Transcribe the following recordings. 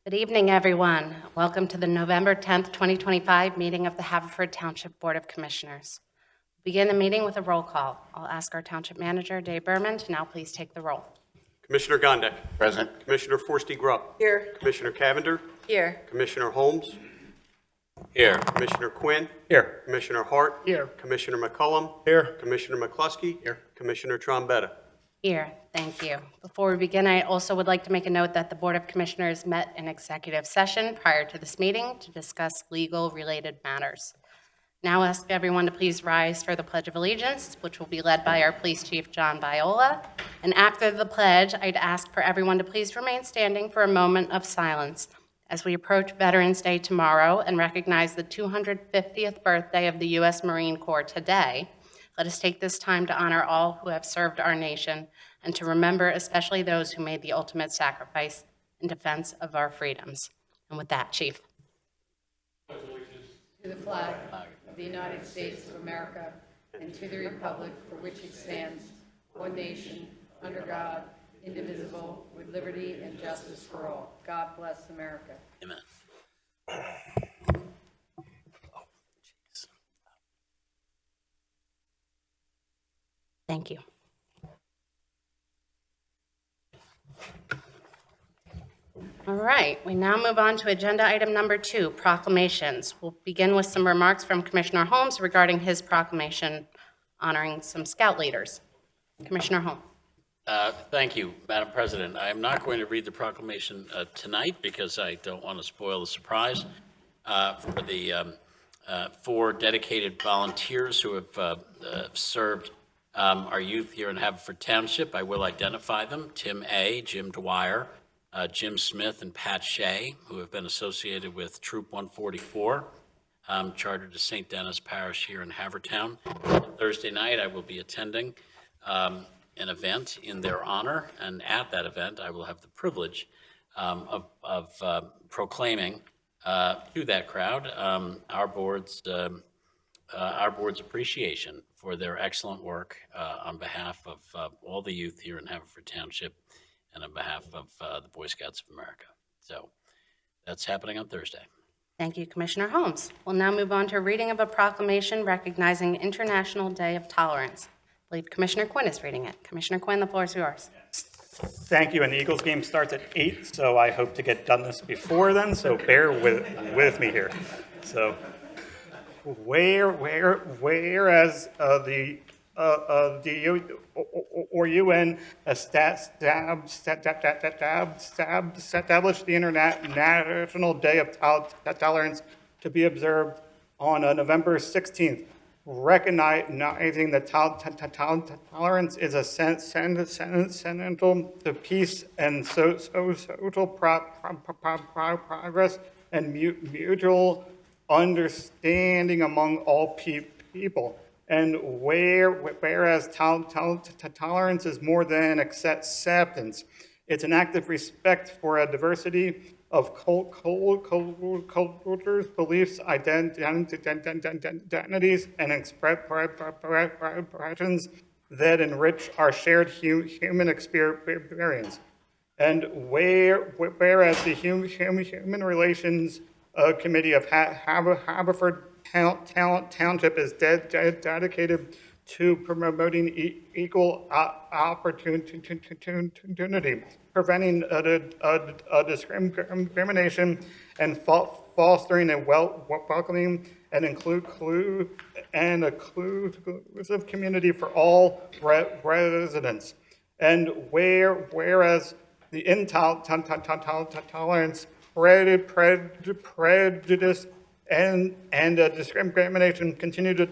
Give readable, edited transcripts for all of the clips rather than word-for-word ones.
Good evening, everyone. Welcome to the November 10th, 2025 meeting of the Haverford Township Board of Commissioners. We'll begin the meeting with a roll call. I'll ask our Township Manager, Dave Berman, to now please take the roll. Commissioner Gondek. Present. Commissioner Forstey-Grubb. Here. Commissioner Cavender. Here. Commissioner Holmes. Here. Commissioner Quinn. Here. Commissioner Hart. Here. Commissioner McCullum. Here. Commissioner McCluskey. Here. Commissioner Trombetta. Here, thank you. Before we begin, I also would like to make a note that the Board of Commissioners met in executive session prior to this meeting to discuss legal-related matters. Now ask everyone to please rise for the Pledge of Allegiance, which will be led by our Police Chief, John Viola. And after the pledge, I'd ask for everyone to please remain standing for a moment of silence as we approach Veterans Day tomorrow and recognize the 250th birthday of the U.S. Marine Corps today. Let us take this time to honor all who have served our nation and to remember especially those who made the ultimate sacrifice in defense of our freedoms. And with that, Chief. To the flag of the United States of America and to the republic for which it stands, one nation, under God, indivisible, with liberty and justice for all. God bless America. Amen. Thank you. All right, we now move on to agenda item number 2, proclamations. We'll begin with some remarks from Commissioner Holmes regarding his proclamation honoring some scout leaders. Commissioner Holmes. Thank you, Madam President. I'm not going to read the proclamation tonight because I don't want to spoil the surprise for the 4 dedicated volunteers who have served our youth here in Haverford Township. I will identify them: Tim A., Jim Dwyer, Jim Smith, and Pat Shea, who have been associated with Troop 144, chartered to St. Denis Parish here in Havertown. Thursday night, I will be attending an event in their honor, and at that event, I will have the privilege of proclaiming to that crowd our board's appreciation for their excellent work on behalf of all the youth here in Haverford Township and on behalf of the Boy Scouts of America. So that's happening on Thursday. Thank you, Commissioner Holmes. We'll now move on to a reading of a proclamation recognizing International Day of Tolerance. I believe Commissioner Quinn is reading it. Commissioner Quinn, the floor is yours. Thank you, and the Eagles game starts at 8, so I hope to get done this before then, so bear with me here. So, whereas the UN established the International Day of Tolerance to be observed on November 16th, recognizing that tolerance is essential to peace and social progress and mutual understanding among all people. And whereas tolerance is more than acceptance, it's an act of respect for a diversity of cultures, beliefs, identities, and expressions that enrich our shared human experience. And whereas the Human Relations Committee of Haverford Township is dedicated to promoting equal opportunity, preventing discrimination, and fostering a welcoming and inclusive community for all residents. And whereas the intolerance, prejudice, and discrimination continue to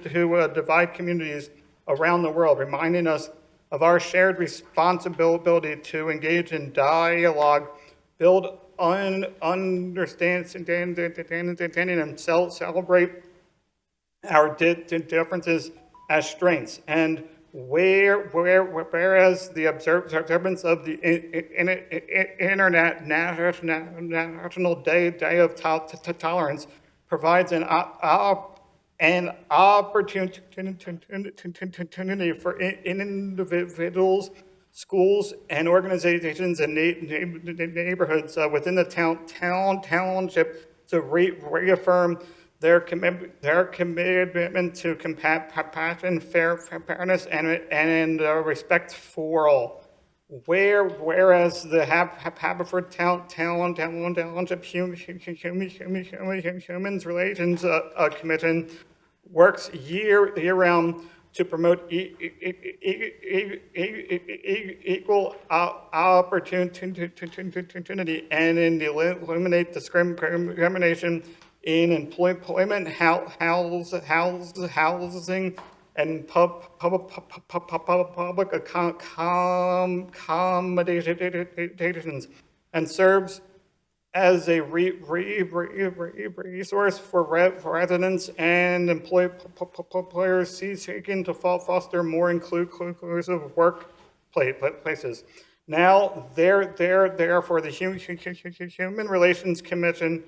divide communities around the world, reminding us of our shared responsibility to engage in dialogue, build understanding, and celebrate our differences as strengths. And whereas the observance of the International Day of Tolerance provides an opportunity for individuals, schools, and organizations and neighborhoods within the township to reaffirm their commitment to compassion, fairness, and respect for all. Whereas the Haverford Township Human Relations Commission works year-round to promote equal opportunity and eliminate discrimination in employment, housing, and public accommodations, and serves as a resource for residents and employers seeking to foster more inclusive workplaces. Now, therefore, the Human Relations Commission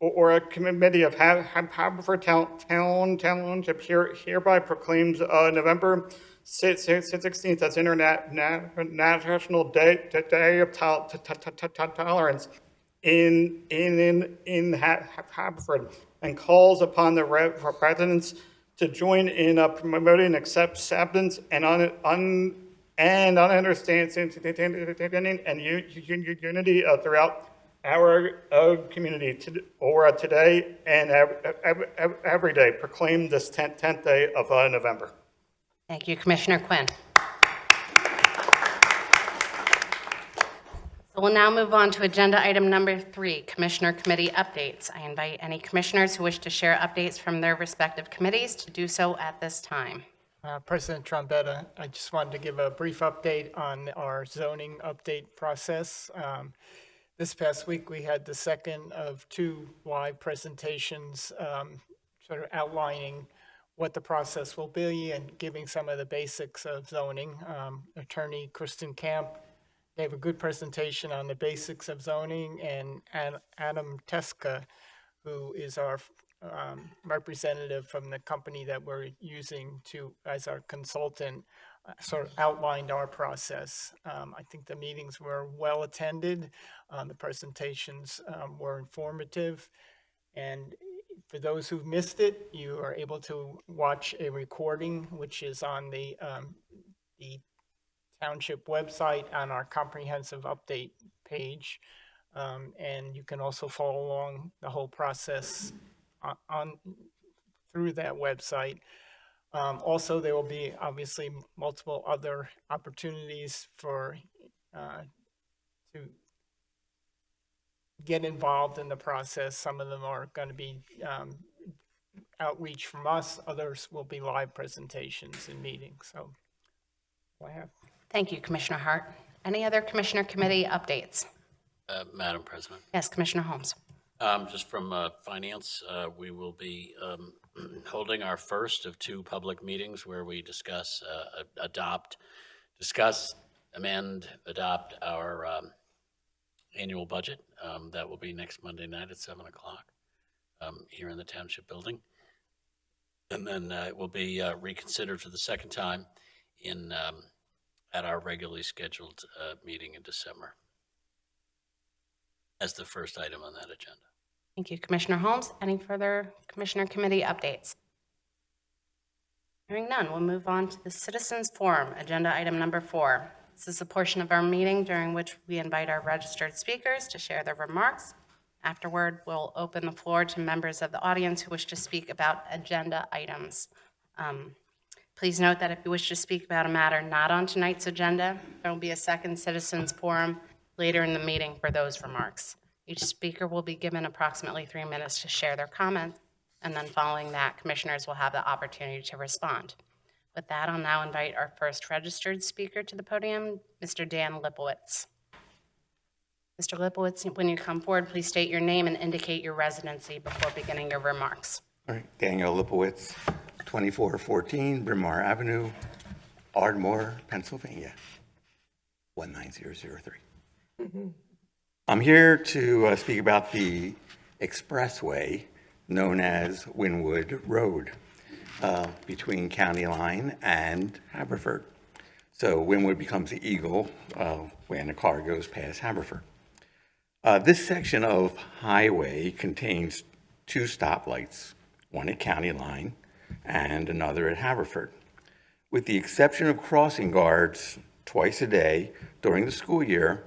or a committee of Haverford Township hereby proclaims November 16th as International Day of Tolerance in Haverford, and calls upon the residents to join in promoting acceptance and understanding and unity throughout our community today and every day. Proclaim this 10th day of November. Thank you, Commissioner Quinn. So we'll now move on to agenda item number 3, Commissioner Committee updates. I invite any commissioners who wish to share updates from their respective committees to do so at this time. President Trombetta, I just wanted to give a brief update on our zoning update process. This past week, we had the second of 2 live presentations, sort of outlining what the process will be and giving some of the basics of zoning. Attorney Kristen Camp gave a good presentation on the basics of zoning, and Adam Teska, who is our representative from the company that we're using as our consultant, sort of outlined our process. I think the meetings were well attended. The presentations were informative. And for those who've missed it, you are able to watch a recording, which is on the township website on our comprehensive update page. And you can also follow along the whole process through that website. Also, there will be obviously multiple other opportunities to get involved in the process. Some of them are going to be outreach from us. Others will be live presentations and meetings. So I have. Thank you, Commissioner Hart. Any other Commissioner Committee updates? Madam President, Yes, Commissioner Holmes. just from Finance, we will be holding our first of 2 public meetings where we discuss, amend, adopt our annual budget. That will be next Monday night at 7 o'clock here in the Township Building. And then it will be reconsidered for the second time at our regularly scheduled meeting in December as the first item on that agenda. Thank you, Commissioner Holmes. Any further Commissioner Committee updates? Hearing none, we'll move on to the Citizens Forum, agenda item number 4. This is a portion of our meeting during which we invite our registered speakers to share their remarks. Afterward, we'll open the floor to members of the audience who wish to speak about agenda items. Please note that if you wish to speak about a matter not on tonight's agenda, there will be a second Citizens Forum later in the meeting for those remarks. Each speaker will be given approximately 3 minutes to share their comments, and then following that, commissioners will have the opportunity to respond. With that, I'll now invite our first registered speaker to the podium, Mr. Dan Lipowitz. Mr. Lipowitz, when you come forward, please state your name and indicate your residency before beginning your remarks. All right, Daniel Lipowitz, 2414 Bryn Mawr Avenue, Ardmore, Pennsylvania, 19003. I'm here to speak about the expressway known as Wynwood Road between County Line and Haverford. So Wynwood becomes the Eagle when a car goes past Haverford. This section of highway contains 2 stoplights, one at County Line and another at Haverford. With the exception of crossing guards twice a day during the school year,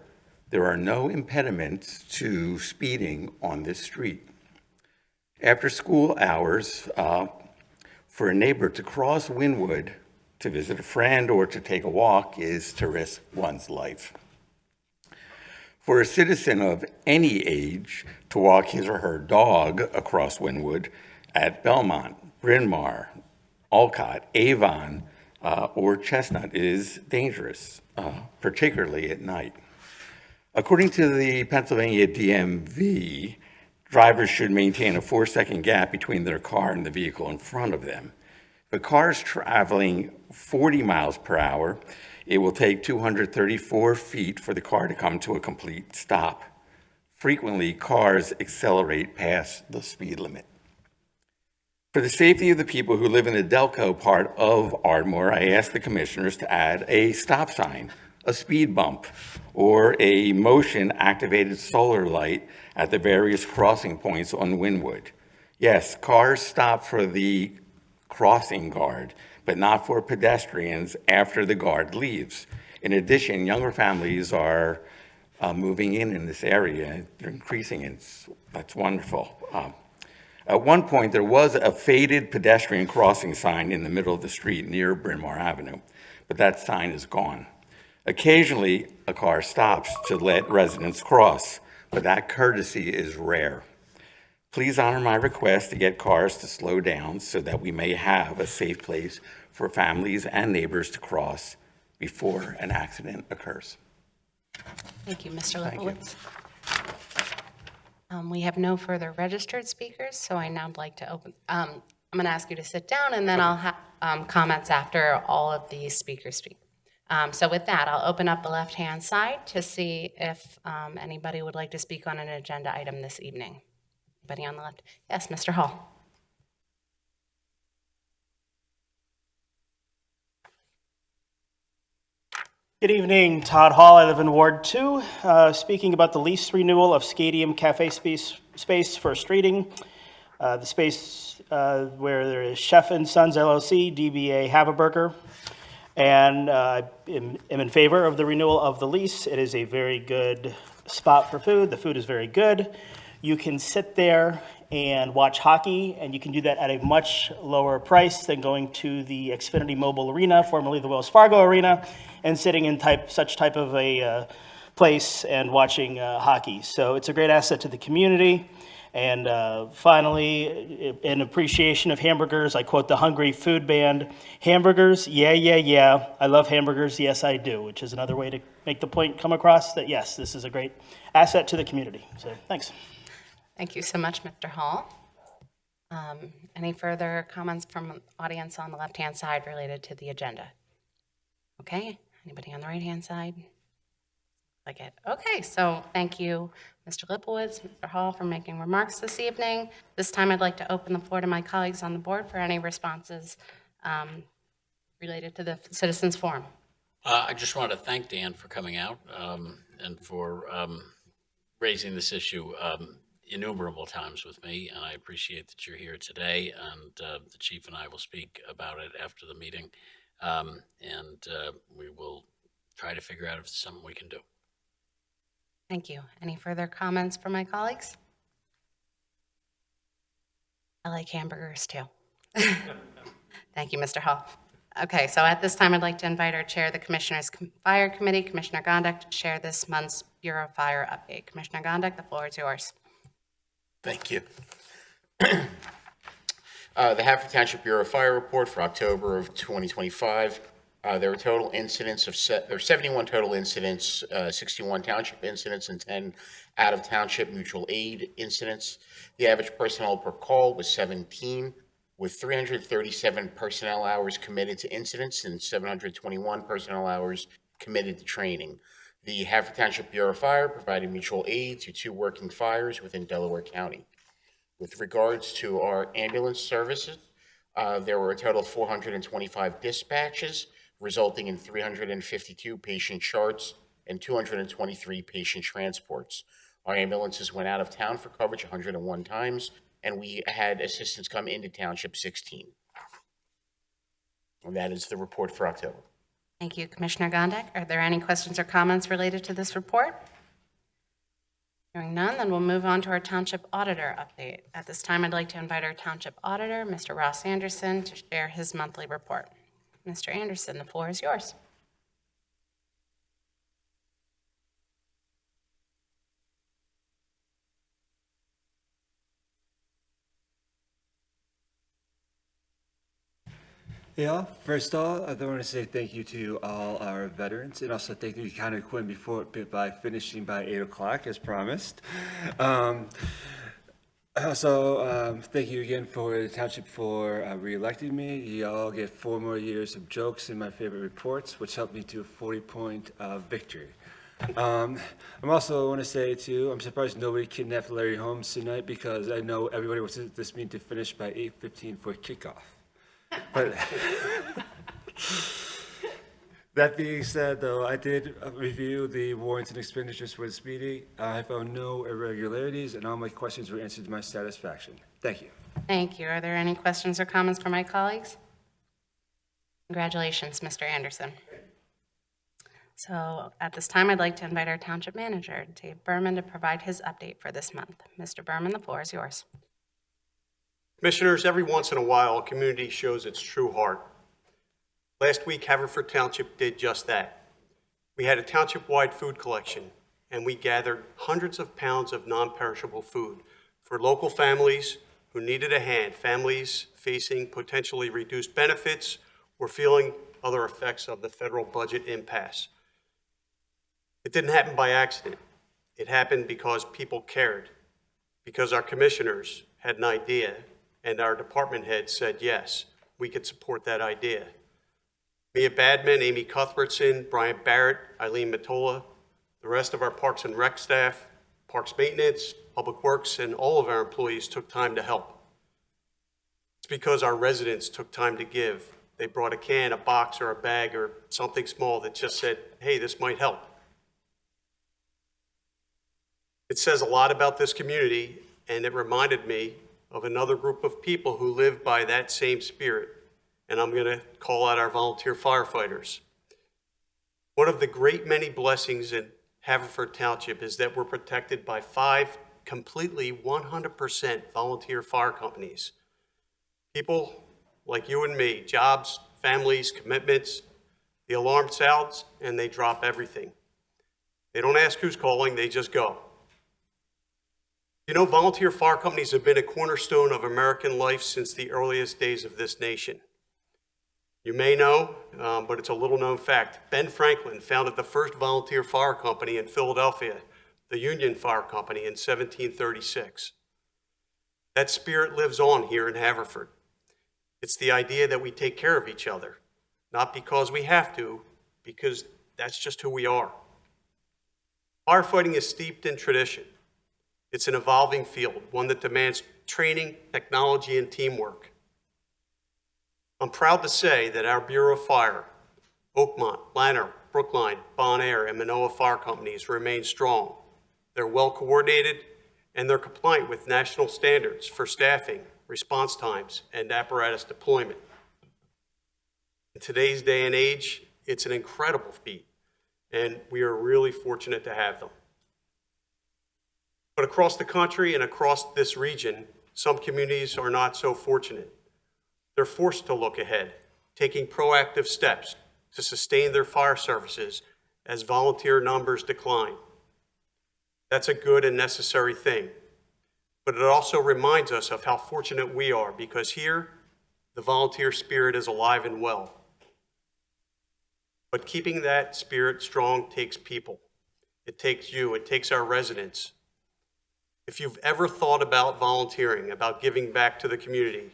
there are no impediments to speeding on this street. After school hours, for a neighbor to cross Wynwood to visit a friend or to take a walk is to risk one's life. For a citizen of any age to walk his or her dog across Wynwood at Belmont, Bryn Mawr, Olcott, Avon, or Chestnut is dangerous, particularly at night. According to the Pennsylvania DMV, drivers should maintain a 4-second gap between their car and the vehicle in front of them. If a car is traveling 40 miles per hour, it will take 234 feet for the car to come to a complete stop. Frequently, cars accelerate past the speed limit. For the safety of the people who live in the Delco part of Ardmore, I asked the commissioners to add a stop sign, a speed bump, or a motion-activated solar light at the various crossing points on Wynwood. Yes, cars stop for the crossing guard, but not for pedestrians after the guard leaves. In addition, younger families are moving in this area. They're increasing. That's wonderful. At one point, there was a faded pedestrian crossing sign in the middle of the street near Bryn Mawr Avenue, but that sign is gone. Occasionally, a car stops to let residents cross, but that courtesy is rare. Please honor my request to get cars to slow down so that we may have a safe place for families and neighbors to cross before an accident occurs. Thank you, Mr. Thank you. Lipowitz. We have no further registered speakers, so I now would like to open, I'm going to ask you to sit down, and then I'll have comments after all of the speakers speak. So with that, I'll open up the left-hand side to see if anybody would like to speak on an agenda item this evening. Anybody on the left? Yes, Mr. Hall. Good evening, Todd Hall. I live in Ward 2, speaking about the lease renewal of Scadium Cafe space for streeting. The space where there is Chef and Sons LLC, DBA Haverburger, and am in favor of the renewal of the lease. It is a very good spot for food. The food is very good. You can sit there and watch hockey, and you can do that at a much lower price than going to the Xfinity Mobile Arena, formerly the Wells Fargo Arena, and sitting in such type of a place and watching hockey. So it's a great asset to the community. And finally, in appreciation of hamburgers, I quote the Hungry Food Band, "Hamburgers, yeah, yeah, yeah. I love hamburgers, yes, I do," which is another way to make the point come across that, yes, this is a great asset to the community. So thanks. Thank you so much, Mr. Hall. Any further comments from the audience on the left-hand side related to the agenda? Okay, anybody on the right-hand side? Like it. Okay, so thank you, Mr. Lipowitz, Mr. Hall, for making remarks this evening. This time I'd like to open the floor to my colleagues on the board for any responses related to the Citizens Forum. I just wanted to thank Dan for coming out and for raising this issue innumerable times with me, and I appreciate that you're here today, and the chief and I will speak about it after the meeting, and we will try to figure out if it's something we can do. Thank you. Any further comments from my colleagues? I like hamburgers too. Thank you, Mr. Hall. Okay, so at this time, I'd like to invite our chair of the Commissioners' Fire Committee, Commissioner Gondek, to share this month's Bureau of Fire update. Commissioner Gondek, the floor is yours. Thank you. The Haverford Township Bureau of Fire report for October of 2025. There were total incidents of 71 total incidents, 61 township incidents, and 10 out-of-township mutual aid incidents. The average personnel per call was 17, with 337 personnel hours committed to incidents and 721 personnel hours committed to training. The Haverford Township Bureau of Fire provided mutual aid to 2 working fires within Delaware County. With regards to our ambulance services, there were a total of 425 dispatches, resulting in 352 patient charts and 223 patient transports. Our ambulances went out of town for coverage 101 times, and we had assistance come into township 16. And that is the report for October. Thank you, Commissioner Gondik. Are there any questions or comments related to this report? Hearing none, then we'll move on to our Township Auditor update. At this time, I'd like to invite our Township Auditor, Mr. Ross Anderson, to share his monthly report. Mr. Anderson, the floor is yours. Yeah, first off, I want to say thank you to all our veterans, and also thank you to County Quinn by finishing by 8 o'clock as promised. Thank you again for the township for re-electing me. You all get 4 more years of jokes in my favorite reports, which helped me to a 40-point victory. I'm also want to say too, I'm surprised nobody kidnapped Larry Holmes tonight, because I know everybody wants this meeting to finish by 8:15 for kickoff. But that being said, though, I did review the warrants and expenditures for this meeting. I found no irregularities, and all my questions were answered to my satisfaction. Thank you. Thank you. Are there any questions or comments from my colleagues? Congratulations, Mr. Anderson. So at this time, I'd like to invite our Township Manager, Dave Berman, to provide his update for this month. Mr. Berman, the floor is yours. Commissioners, every once in a while, a community shows its true heart. Last week, Haverford Township did just that. We had a township-wide food collection, and we gathered hundreds of pounds of non-perishable food for local families who needed a hand, families facing potentially reduced benefits or feeling other effects of the federal budget impasse. It didn't happen by accident. It happened because people cared, because our commissioners had an idea, and our department heads said, yes, we could support that idea. Mia Badman, Amy Cuthbertson, Brian Barrett, Eileen Matola, the rest of our Parks and Rec staff, Parks Maintenance, Public Works, and all of our employees took time to help. It's because our residents took time to give. They brought a can, a box, or a bag, or something small that just said, hey, this might help. It says a lot about this community, and it reminded me of another group of people who live by that same spirit, and I'm going to call out our volunteer firefighters. One of the great many blessings in Haverford Township is that we're protected by 5 completely 100% volunteer fire companies. People like you and me, jobs, families, commitments, the alarm sounds, and they drop everything. They don't ask who's calling, they just go. You know, volunteer fire companies have been a cornerstone of American life since the earliest days of this nation. You may know, but it's a little-known fact. Ben Franklin founded the first volunteer fire company in Philadelphia, the Union Fire Company, in 1736. That spirit lives on here in Haverford. It's the idea that we take care of each other, not because we have to, because that's just who we are. Firefighting is steeped in tradition. It's an evolving field, one that demands training, technology, and teamwork. I'm proud to say that our Bureau of Fire, Oakmont, Lanner, Brookline, Bon Air, and Manoa Fire Companies remain strong. They're well coordinated, and they're compliant with national standards for staffing, response times, and apparatus deployment. In today's day and age, it's an incredible feat, and we are really fortunate to have them. But across the country and across this region, some communities are not so fortunate. They're forced to look ahead, taking proactive steps to sustain their fire services as volunteer numbers decline. That's a good and necessary thing, but it also reminds us of how fortunate we are, because here, the volunteer spirit is alive and well. But keeping that spirit strong takes people. It takes you, it takes our residents. If you've ever thought about volunteering, about giving back to the community,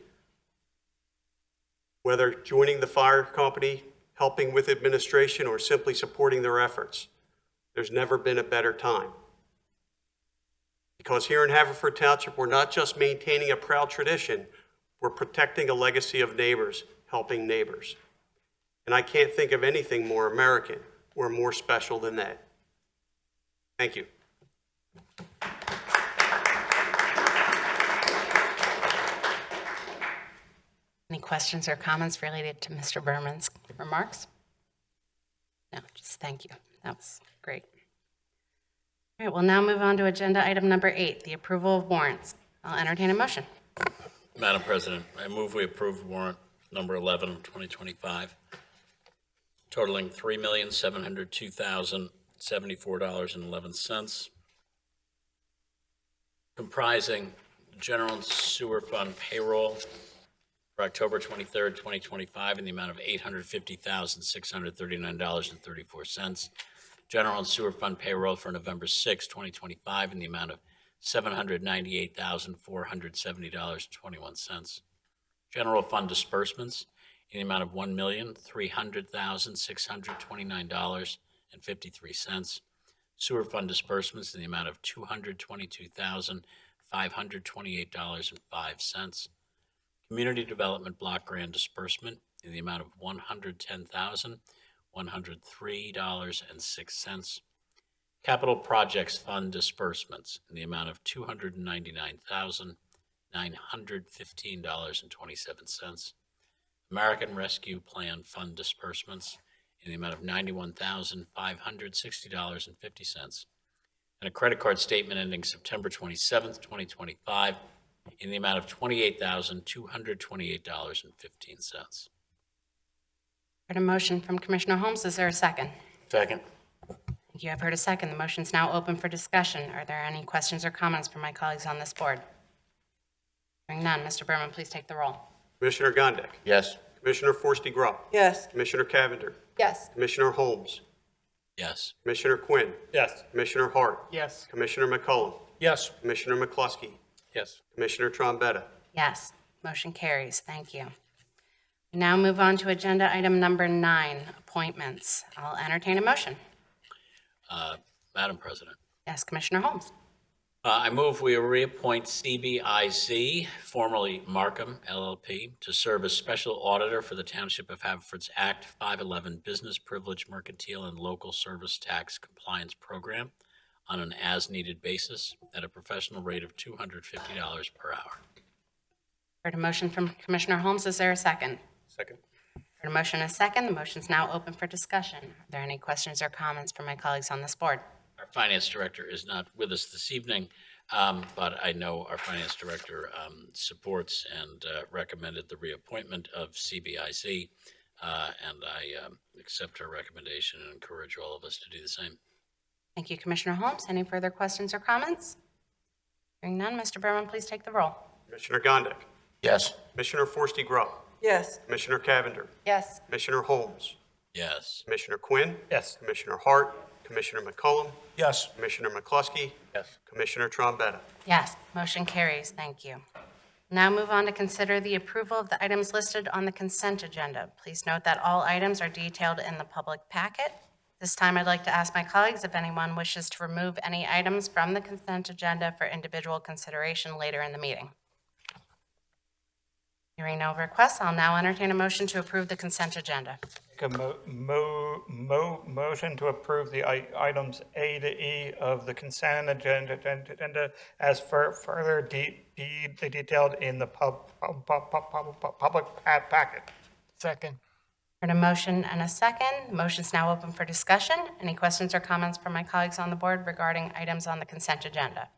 whether joining the fire company, helping with administration, or simply supporting their efforts, there's never been a better time. Because here in Haverford Township, we're not just maintaining a proud tradition, we're protecting a legacy of neighbors, helping neighbors. and I can't think of anything more American or more special than that. Thank you. Any questions or comments related to Mr. Berman's remarks? No, just thank you. That was great. All right, we'll now move on to agenda item number 8, the approval of warrants. I'll entertain a motion. Madam President, I move we approve warrant number 11 of 2025, totaling $3,702,074.11, comprising general and sewer fund payroll for October 23rd, 2025 in the amount of $850,639.34, general and sewer fund payroll for November 6, 2025 in the amount of $798,470.21. General fund disbursements in the amount of $1,300,629.53. Sewer fund disbursements in the amount of $222,528.05. Community development block grant disbursement in the amount of $110,103.06. Capital Projects Fund disbursements in the amount of $299,915.27. American Rescue Plan Fund disbursements in the amount of $91,560.50. And a credit card statement ending September 27th, 2025 in the amount of $28,228.15. Heard a motion from Commissioner Holmes. Is there a second? Second. Thank you. I've heard a second. The motion is now open for discussion. Are there any questions or comments from my colleagues on this board? Hearing none, Mr. Berman, please take the roll. Commissioner Gondik. Yes. Commissioner Forresty Grubb. Yes. Commissioner Cavender. Yes. Commissioner Holmes. Yes. Commissioner Quinn. Yes. Commissioner Hart. Yes. Commissioner McCullum. Yes. Commissioner McCluskey. Yes. Commissioner Trombetta. Yes, motion carries. Thank you. We now move on to agenda item number 9, appointments. I'll entertain a motion. Madam President, Yes, Commissioner Holmes. I move we reappoint CBIZ, formerly Markham LLP, to serve as special auditor for the Township of Haverford's Act 511 Business Privilege Mercantile and Local Service Tax Compliance Program on an as-needed basis at a professional rate of $250 per hour. Heard a motion from Commissioner Holmes. Is there a second? Second. Heard a motion and a second. The motion is now open for discussion. Are there any questions or comments from my colleagues on this board? Our Finance Director is not with us this evening, but I know our Finance Director supports and recommended the reappointment of CBIZ, and I accept her recommendation and encourage all of us to do the same. Thank you, Commissioner Holmes. Any further questions or comments? Hearing none, Mr. Berman, please take the roll. Commissioner Gondik. Yes. Commissioner Forresty Grubb. Yes. Commissioner Cavender. Yes. Commissioner Holmes. Yes. Commissioner Quinn. Yes. Commissioner Hart. Commissioner McCullum. Yes. Commissioner McCluskey. Yes. Commissioner Trombetta. Yes, motion carries. Thank you. Now move on to consider the approval of the items listed on the consent agenda. Please note that all items are detailed in the public packet. This time, I'd like to ask my colleagues if anyone wishes to remove any items from the consent agenda for individual consideration later in the meeting. Hearing no requests, I'll now entertain a motion to approve the consent agenda. Make a motion to approve the items A to E of the consent agenda as further detailed in the public packet. Second. Heard a motion and a second. The motion's now open for discussion. Any questions or comments from my colleagues on the board regarding items on the consent agenda?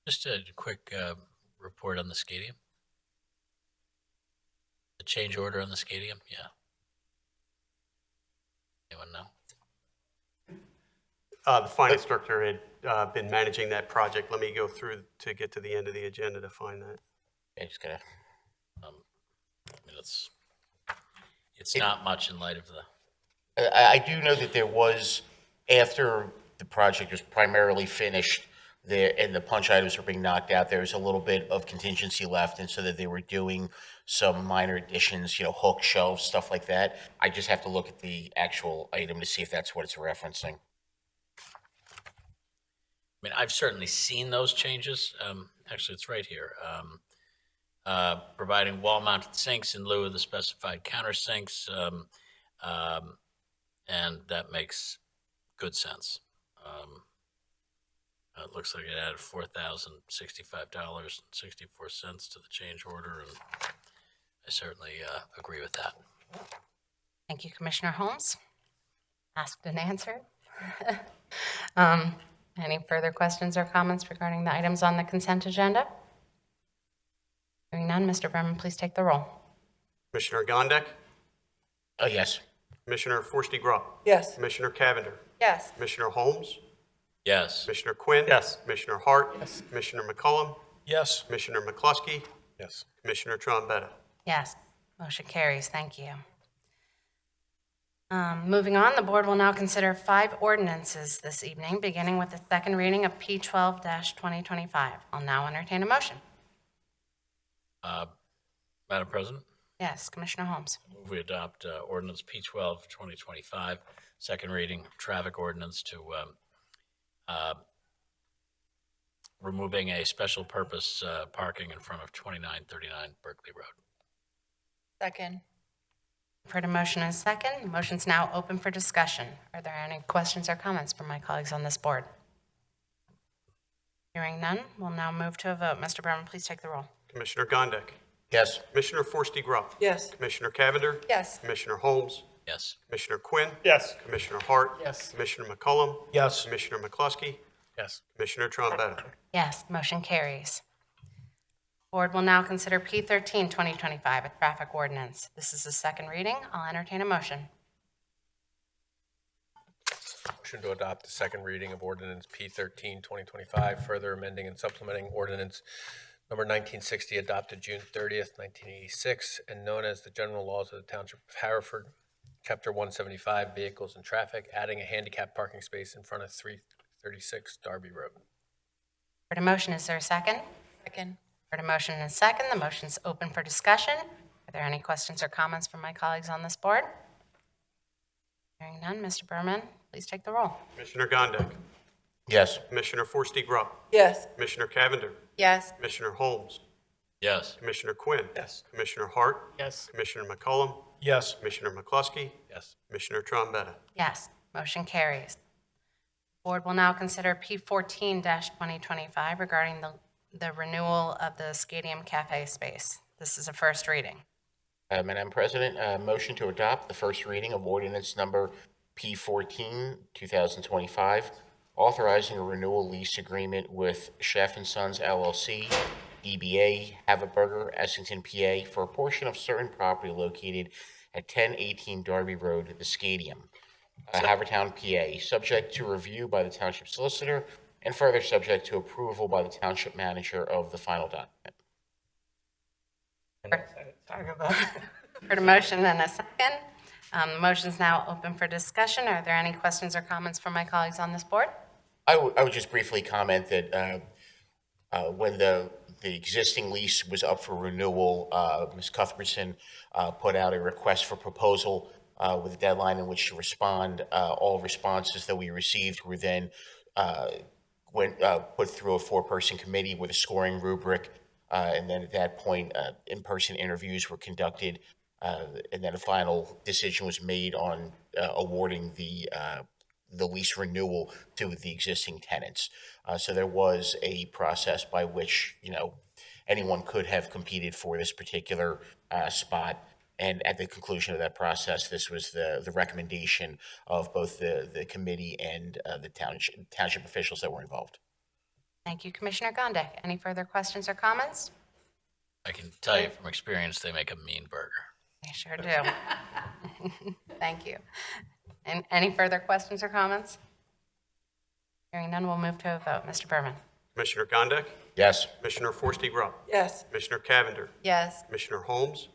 Just a quick report on the stadium. The change order on the stadium, yeah. Anyone know? The Finance Director had been managing that project. Let me go through to get to the end of the agenda to find that. Yeah, just gotta. I mean, it's not much in light of the. I do know that there was, after the project was primarily finished, there and the punch items were being knocked out, there was a little bit of contingency left, and so that they were doing some minor additions, hook shelves, stuff like that. I just have to look at the actual item to see if that's what it's referencing. I mean, I've certainly seen those changes. Actually, it's right here. Providing wall-mounted sinks in lieu of the specified countersinks. And that makes good sense. It looks like it added $4,065.64 to the change order, and I certainly agree with that. Thank you, Commissioner Holmes. Asked and answered. Any further questions or comments regarding the items on the consent agenda? Hearing none, Mr. Berman, please take the roll. Commissioner Gondik. Yes. Commissioner Forresty Grubb. Yes. Commissioner Cavender. Yes. Commissioner Holmes. Yes. Commissioner Quinn. Yes. Commissioner Hart. Yes. Commissioner McCullum. Yes. Commissioner McCluskey. Yes. Commissioner Trombetta. Yes, motion carries. Thank you. Moving on, the board will now consider 5 ordinances this evening, beginning with the second reading of P12-2025. I'll now entertain a motion. Madam President, Yes, Commissioner Holmes. move we adopt ordinance P12, 2025, second reading, traffic ordinance to removing a special purpose parking in front of 2939 Berkeley Road. Second. Heard a motion and a second. The motion's now open for discussion. Are there any questions or comments from my colleagues on this board? Hearing none, we'll now move to a vote. Mr. Berman, please take the roll. Commissioner Gondik. Yes. Commissioner Forresty Grubb. Yes. Commissioner Cavender. Yes. Commissioner Holmes. Yes. Commissioner Quinn. Yes. Commissioner Hart. Yes. Commissioner McCullum. Yes. Commissioner McCluskey. Yes. Commissioner Trombetta. Yes, motion carries. Board will now consider P13, 2025, a traffic ordinance. This is the second reading. I'll entertain a motion. Motion to adopt the second reading of ordinance P13, 2025, further amending and supplementing ordinance number 1960 adopted June 30th, 1986, and known as the General Laws of the Township of Haverford, Chapter 175, Vehicles and Traffic, adding a handicap parking space in front of 336 Darby Road. Heard a motion, is there a second? Second. Heard a motion and a second. The motion's open for discussion. Are there any questions or comments from my colleagues on this board? Hearing none, Mr. Berman, please take the roll. Commissioner Gondik. Yes. Commissioner Forresty Grubb. Yes. Commissioner Cavender. Yes. Commissioner Holmes. Yes. Commissioner Quinn. Yes. Commissioner Hart. Yes. Commissioner McCullum. Yes. Commissioner McCluskey. Yes. Commissioner Trombetta. Yes, motion carries. Board will now consider P14-2025 regarding the renewal of the Scadium Cafe space. This is a first reading. Madam President, motion to adopt the first reading of ordinance number P14, 2025, authorizing a renewal lease agreement with Chef & Sons LLC, DBA Haverburger, Essington, PA, for a portion of certain property located at 1018 Darby Road, the Scadium, Havertown, PA, subject to review by the Township Solicitor and further subject to approval by the Township Manager of the final document. Heard a motion and a second. The motion's now open for discussion. Are there any questions or comments from my colleagues on this board? I would just briefly comment that when the existing lease was up for renewal, Ms. Cuthbertson put out a request for proposal with a deadline in which to respond. All responses that we received were then put through a 4-person committee with a scoring rubric, and then at that point, in-person interviews were conducted, and then a final decision was made on awarding the lease renewal to the existing tenants. So there was a process by which, anyone could have competed for this particular spot. And at the conclusion of that process, this was the recommendation of both the committee and the township officials that were involved. Thank you, Commissioner Gondik. Any further questions or comments? I can tell you from experience, they make a mean burger. I sure do. Thank you. And any further questions or comments? Hearing none, we'll move to a vote. Mr. Berman? Commissioner Gondik. Yes. Commissioner Forresty Grubb. Yes. Commissioner Cavender. Yes. Commissioner Holmes.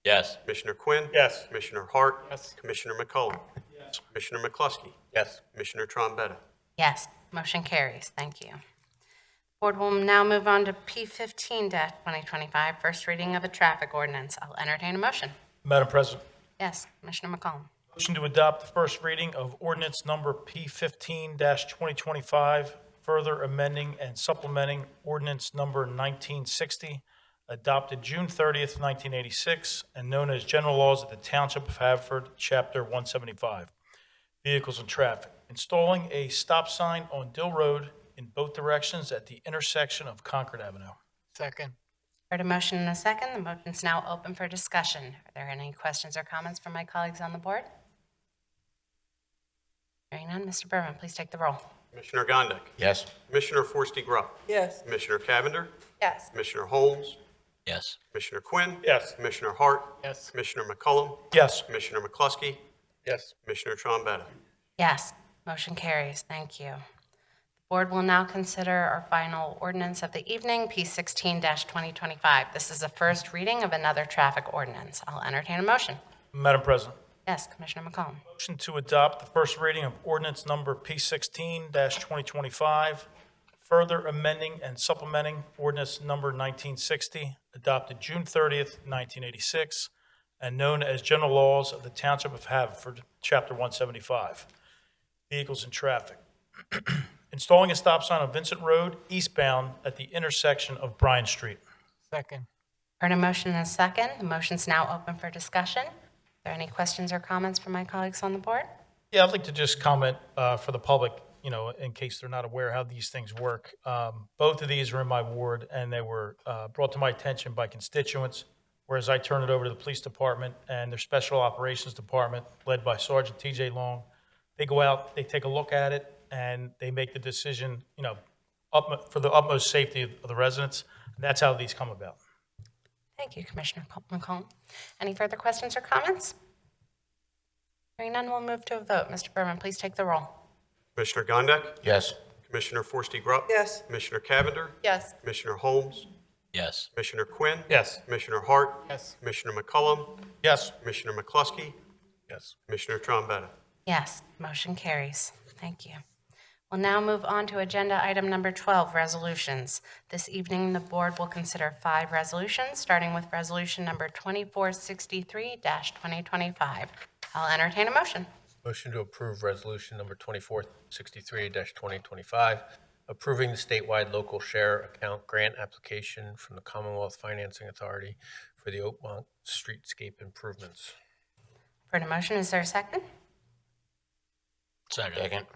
Yes. Commissioner Quinn. Yes. Commissioner Hart. Yes. Commissioner McCullum. Yes. Commissioner McCluskey. Yes. Commissioner Trombetta. Yes, motion carries. Thank you. Board will now move on to P15-2025, first reading of a traffic ordinance. I'll entertain a motion. Madam President, Yes, Commissioner McCollum. motion to adopt the first reading of ordinance number P15-2025, further amending and supplementing ordinance number 1960, adopted June 30th, 1986, and known as General Laws of the Township of Haverford, Chapter 175, Vehicles and Traffic, installing a stop sign on Dill Road in both directions at the intersection of Concord Avenue. Second. Heard a motion and a second. The motion is now open for discussion. Are there any questions or comments from my colleagues on the board? Hearing none, Mr. Berman, please take the roll. Commissioner Gondik. Yes. Commissioner Forresty Grubb. Yes. Commissioner Cavender. Yes. Commissioner Holmes. Yes. Commissioner Quinn. Yes. Commissioner Hart. Yes. Commissioner McCullum. Yes. Commissioner McCluskey. Yes. Commissioner Trombetta. Yes, motion carries. Thank you. The board will now consider our final ordinance of the evening, P16-2025. This is the first reading of another traffic ordinance. I'll entertain a motion. Madam President, Yes, Commissioner McCollum. motion to adopt the first reading of ordinance number P16-2025, further amending and supplementing ordinance number 1960, adopted June 30th, 1986, and known as General Laws of the Township of Haverford, Chapter 175, Vehicles and Traffic. Installing a stop sign on Vincent Road eastbound at the intersection of Bryan Street. Second. Heard a motion and a second. The motion's now open for discussion. Are there any questions or comments from my colleagues on the board? Yeah, I'd like to just comment for the public, in case they're not aware how these things work. Both of these are in my ward, and they were brought to my attention by constituents, whereas I turn it over to the police department and their special operations department, led by Sergeant T.J. Long. They go out, they take a look at it, and they make the decision, for the utmost safety of the residents. And that's how these come about. Thank you, Commissioner McCollum. Any further questions or comments? Hearing none, we'll move to a vote. Mr. Berman, please take the roll. Commissioner Gondik. Yes. Commissioner Forresty Grubb. Yes. Commissioner Cavender. Yes. Commissioner Holmes. Yes. Commissioner Quinn. Yes. Commissioner Hart. Yes. Commissioner McCullum. Yes. Commissioner McCluskey. Yes. Commissioner Trombetta. Yes, motion carries. Thank you. We'll now move on to agenda item number 12, resolutions. This evening, the board will consider 5 resolutions, starting with resolution number 2463-2025. I'll entertain a motion. Motion to approve resolution number 2463-2025, approving the statewide local share account grant application from the Commonwealth Financing Authority for the Oakmont streetscape improvements. Heard a motion, is there a second? Second.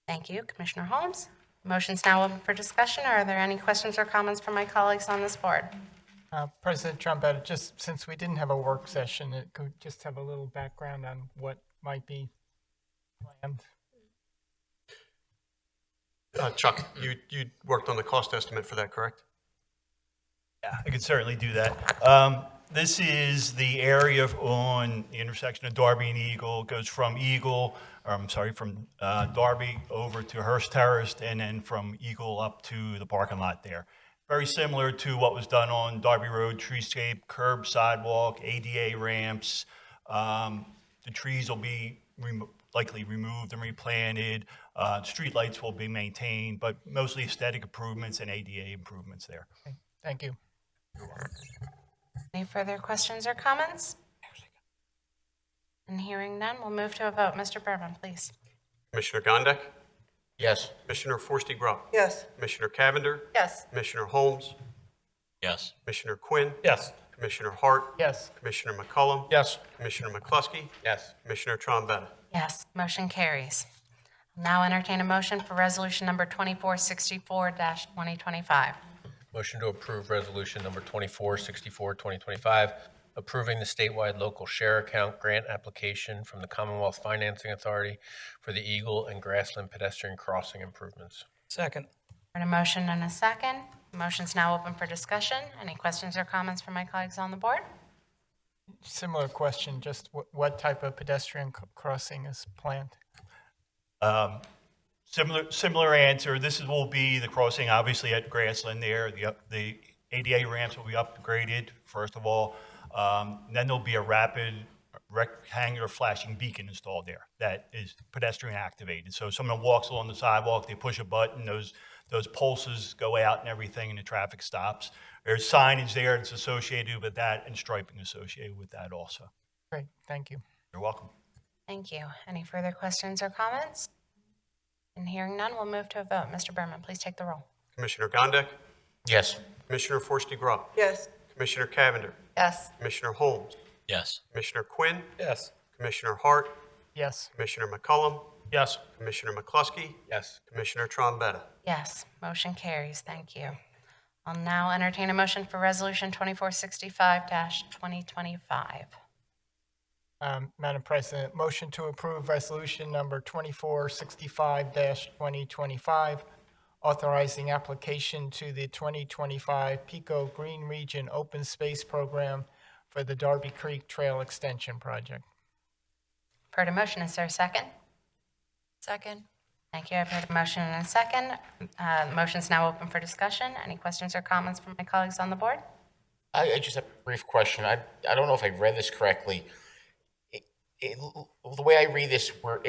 Thank you, Commissioner Holmes. Motion's now open for discussion. Are there any questions or comments from my colleagues on this board? President Trombetta, just since we didn't have a work session, it could just have a little background on what might be planned. Chuck, you worked on the cost estimate for that, correct? Yeah, I could certainly do that. This is the area on the intersection of Darby and Eagle. It goes from Darby over to Hearst Terrace, and then from Eagle up to the parking lot there. Very similar to what was done on Darby Road, treescape, curb, sidewalk, ADA ramps. The trees will be likely removed and replanted. Streetlights will be maintained, but mostly aesthetic improvements and ADA improvements there. Okay, thank you. Any further questions or comments? And hearing none, we'll move to a vote. Mr. Berman, please. Commissioner Gondik. Yes. Commissioner Forresty Grubb. Yes. Commissioner Cavender. Yes. Commissioner Holmes. Yes. Commissioner Quinn. Yes. Commissioner Hart. Yes. Commissioner McCullum. Yes. Commissioner McCluskey. Yes. Commissioner Trombetta. Yes, motion carries. I'll now entertain a motion for resolution number 2464-2025. Motion to approve resolution number 2464-2025, approving the statewide local share account grant application from the Commonwealth Financing Authority for the Eagle and Grassland pedestrian crossing improvements. Second. Heard a motion and a second. The motion's now open for discussion. Any questions or comments from my colleagues on the board? Similar question, just what type of pedestrian crossing is planned? Similar answer. Will be the crossing, obviously, at Grassland there. The ADA ramps will be upgraded, first of all. Then there'll be a rapid rectangular flashing beacon installed there that is pedestrian activated. So someone walks along the sidewalk, they push a button, those pulses go out and everything, and the traffic stops. There's signage there that's associated with that and striping associated with that also. Great, thank you. You're welcome. Thank you. Any further questions or comments? And hearing none, we'll move to a vote. Mr. Berman, please take the roll. Commissioner Gondik. Yes. Commissioner Forresty Grubb. Yes. Commissioner Cavender, Yes. Commissioner Holmes, Yes. Commissioner Quinn, Yes. Commissioner Hart, Yes. Commissioner McCullum, Yes. Commissioner McCluskey, Yes. Commissioner Trombetta. Yes, motion carries. Thank you. I'll now entertain a motion for Resolution 2465-2025. Madam President, motion to approve resolution number 2465-2025, authorizing application to the 2025 PICO Green Region Open Space Program for the Darby Creek Trail Extension Project. Heard a motion. Is there a second? Second. Thank you. I've heard a motion and a second. The motion's now open for discussion. Any questions or comments from my colleagues on the board? I just have a brief question. I don't know if I read this correctly. The way I read this, we're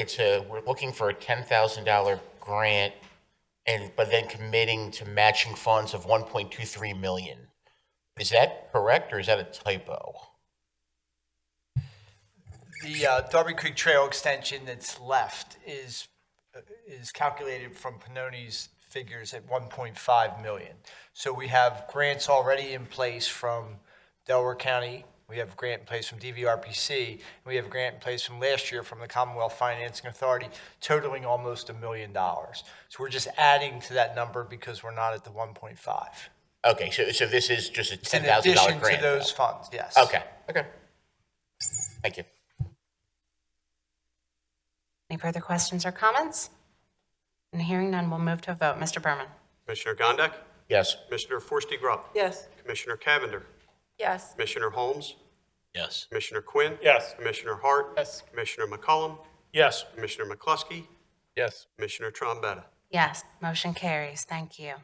looking for a $10,000 grant, but then committing to matching funds of 1.23 million. Is that correct, or is that a typo? The Darby Creek Trail extension that's left is calculated from Pannoni's figures at 1.5 million. So we have grants already in place from Delaware County. We have a grant in place from DVRPC. And we have a grant in place from last year from the Commonwealth Financing Authority, totaling almost $1 million. So we're just adding to that number because we're not at the 1.5. Okay, so this is just a It's in $10,000 addition grant. to those though. funds, yes. Okay. Thank you. Any further questions or comments? And hearing none, we'll move to a vote. Mr. Berman? Commissioner Gondik, Yes. Commissioner Forresty Grubb, Yes. Commissioner Cavender, Yes. Commissioner Holmes, Yes. Commissioner Quinn, Yes. Commissioner Hart, Yes. Commissioner McCullum, Yes. Commissioner McCluskey, Yes. Commissioner Trombetta. Yes, motion carries. Thank you.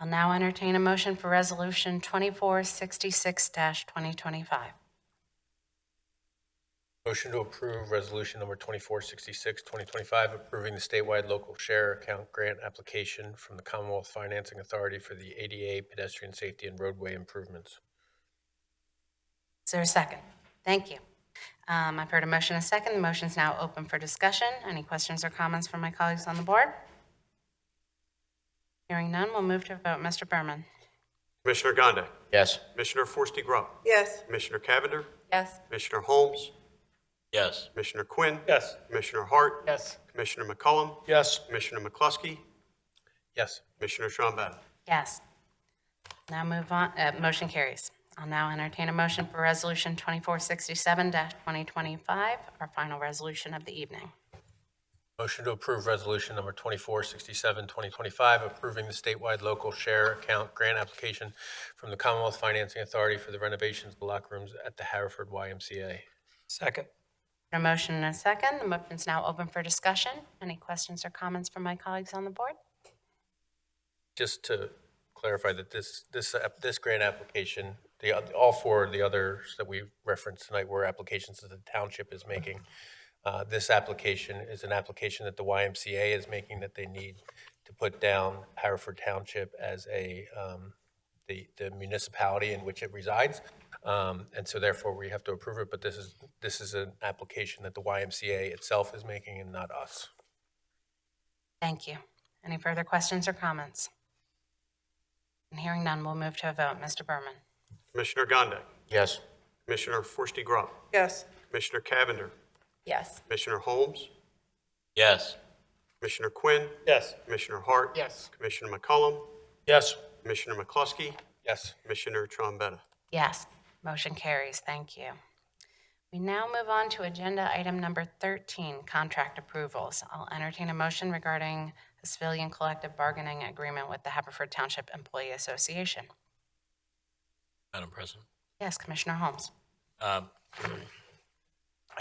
I'll now entertain a motion for Resolution 2466-2025. Motion to approve resolution number 2466, 2025, approving the statewide local share account grant application from the Commonwealth Financing Authority for the ADA pedestrian safety and roadway improvements. Is there a second? Thank you. I've heard a motion and a second. The motion is now open for discussion. Any questions or comments from my colleagues on the board? Hearing none, we'll move to a vote. Mr. Berman? Commissioner Gondik, Yes. Commissioner Forresty Grubb, Yes. Commissioner Cavender, Yes. Commissioner Holmes, Yes. Commissioner Quinn, Yes. Commissioner Hart, Yes. Commissioner McCullum, Yes. Commissioner McCluskey, Yes. Commissioner Trombetta. Yes. Now move on, motion carries. I'll now entertain a motion for Resolution 2467-2025, our final resolution of the evening. Motion to approve resolution number 2467, 2025, approving the statewide local share account grant application from the Commonwealth Financing Authority for the renovations of the locker rooms at the Haverford YMCA. Second. A motion and a second. The motion is now open for discussion. Any questions or comments from my colleagues on the board? Just to clarify that this grant application, all four of the others that we referenced tonight were applications that the township is making. This application is an application that the YMCA is making, that they need to put down Haverford Township as the municipality in which it resides. And so therefore we have to approve it, but this is an application that the YMCA itself is making and not us. Thank you. Any further questions or comments? And hearing none, we'll move to a vote. Mr. Berman? Commissioner Gondik, Yes. Commissioner Forresty Grubb, Yes. Commissioner Cavender, Yes. Commissioner Holmes, Yes. Commissioner Quinn, Yes. Commissioner Hart, Yes. Commissioner McCullum, Yes. Commissioner McCluskey, Yes. Commissioner Trombetta. Yes. Motion carries. Thank you. We now move on to agenda item number 13, contract approvals. I'll entertain a motion regarding the civilian collective bargaining agreement with the Haverford Township Employee Association. Madam President. Yes, Commissioner Holmes. I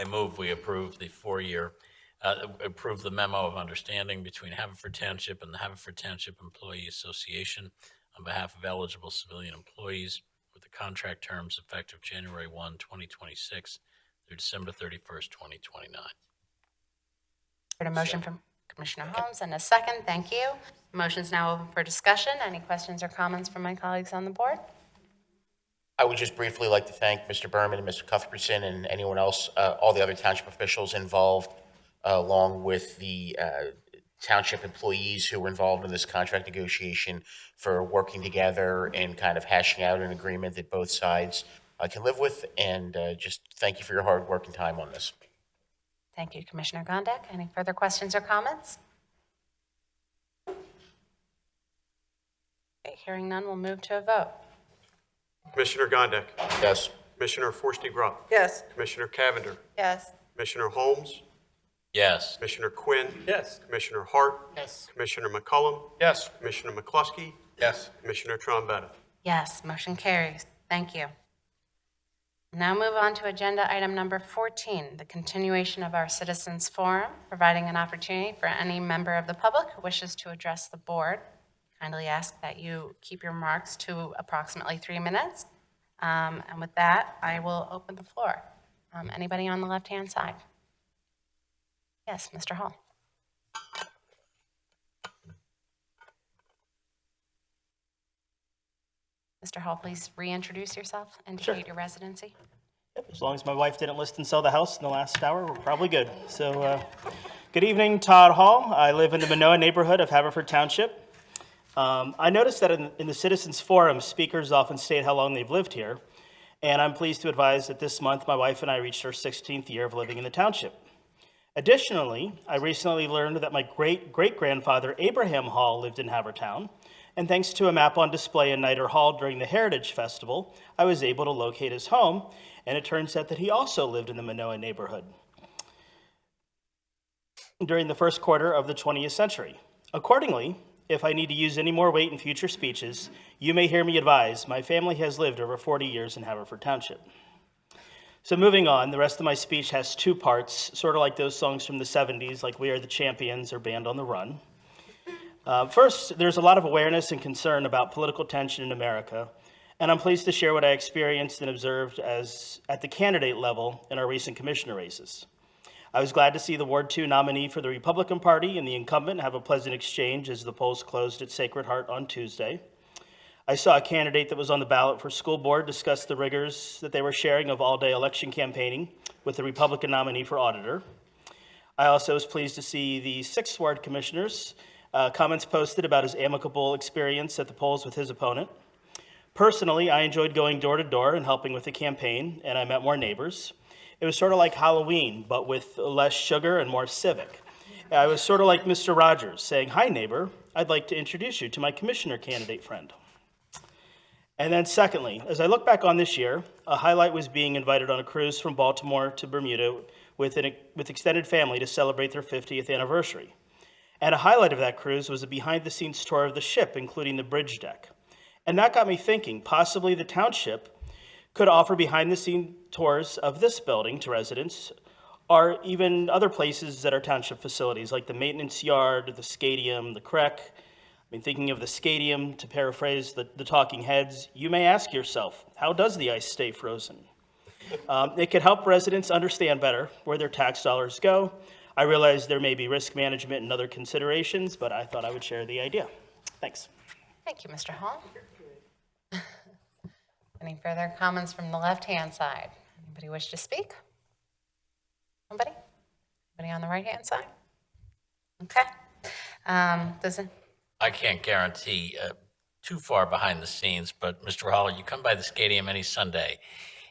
move we approve the approve the memo of understanding between Haverford Township and the Haverford Township Employee Association on behalf of eligible civilian employees with the contract terms effective January 1, 2026 through December 31st, 2029. Heard a motion from Commissioner Holmes and a second. Thank you. Motion's now open for discussion. Any questions or comments from my colleagues on the board? I would just briefly like to thank Mr. Berman and Mr. Cuthbertson and anyone else, all the other township officials involved, along with the township employees who were involved in this contract negotiation for working together and kind of hashing out an agreement that both sides can live with. And just thank you for your hard work and time on this. Thank you, Commissioner Gondek. Any further questions or comments? Okay, hearing none, we'll move to a vote. Commissioner Gondek. Yes. Commissioner Forresty-Grubb. Yes. Commissioner Cavender. Yes. Commissioner Holmes. Yes. Commissioner Quinn. Yes. Commissioner Hart. Yes. Commissioner McCullum. Yes. Commissioner McCluskey. Yes. Commissioner Trombetta. Yes, motion carries. Thank you. Now move on to agenda item number 14, the continuation of our citizens forum, providing an opportunity for any member of the public who wishes to address the board. Kindly ask that you keep your remarks to approximately 3 minutes. And with that, I will open the floor. Anybody on the left-hand side? Yes, Mr. Hall. Mr. Hall, please reintroduce yourself, indicate your residency. As long as my wife didn't list and sell the house in the last hour, we're probably good. So, good evening, Todd Hall. I live in the Manoa neighborhood of Haverford Township. I noticed that in the Citizens Forum, speakers often state how long they've lived here, and I'm pleased to advise that this month my wife and I reached our 16th year of living in the township. Additionally, I recently learned that my great-great-grandfather Abraham Hall lived in Havertown, and thanks to a map on display in Niter Hall during the Heritage Festival, I was able to locate his home, and it turns out that he also lived in the Manoa neighborhood during the first quarter of the 20th century. Accordingly, if I need to use any more weight in future speeches, you may hear me advise my family has lived over 40 years in Haverford Township. So moving on, the rest of my speech has two parts, sort of like those songs from the 70s, like We Are the Champions or Band on the Run. First, there's a lot of awareness and concern about political tension in America, and I'm pleased to share what I experienced and observed at the candidate level in our recent commissioner races. I was glad to see the Ward 2 nominee for the Republican Party and the incumbent have a pleasant exchange as the polls closed at Sacred Heart on Tuesday. I saw a candidate that was on the ballot for school board discuss the rigors that they were sharing of all-day election campaigning with the Republican nominee for auditor. I also was pleased to see the 6th Ward commissioners comments posted about his amicable experience at the polls with his opponent. Personally, I enjoyed going door to door and helping with the campaign, and I met more neighbors. It was sort of like Halloween, but with less sugar and more civic. I was sort of like Mr. Rogers saying, "Hi, neighbor, I'd like to introduce you to my commissioner candidate friend." And then secondly, as I look back on this year, a highlight was being invited on a cruise from Baltimore to Bermuda with extended family to celebrate their 50th anniversary. And a highlight of that cruise was a behind-the-scenes tour of the ship, including the bridge deck. And that got me thinking, possibly the township could offer behind-the-scenes tours of this building to residents, or even other places that are township facilities, like the maintenance yard, the stadium, the creek. I mean, thinking of the stadium, to paraphrase the talking heads, you may ask yourself, how does the ice stay frozen? It could help residents understand better where their tax dollars go. I realize there may be risk management and other considerations, but I thought I would share the idea. Thanks. Thank you, Mr. Hall. Any further comments from the left-hand side? Anybody wish to speak? Nobody? Anybody on the right-hand side? Okay. I can't guarantee too far behind the scenes, but Mr. Hall, you come by the stadium any Sunday,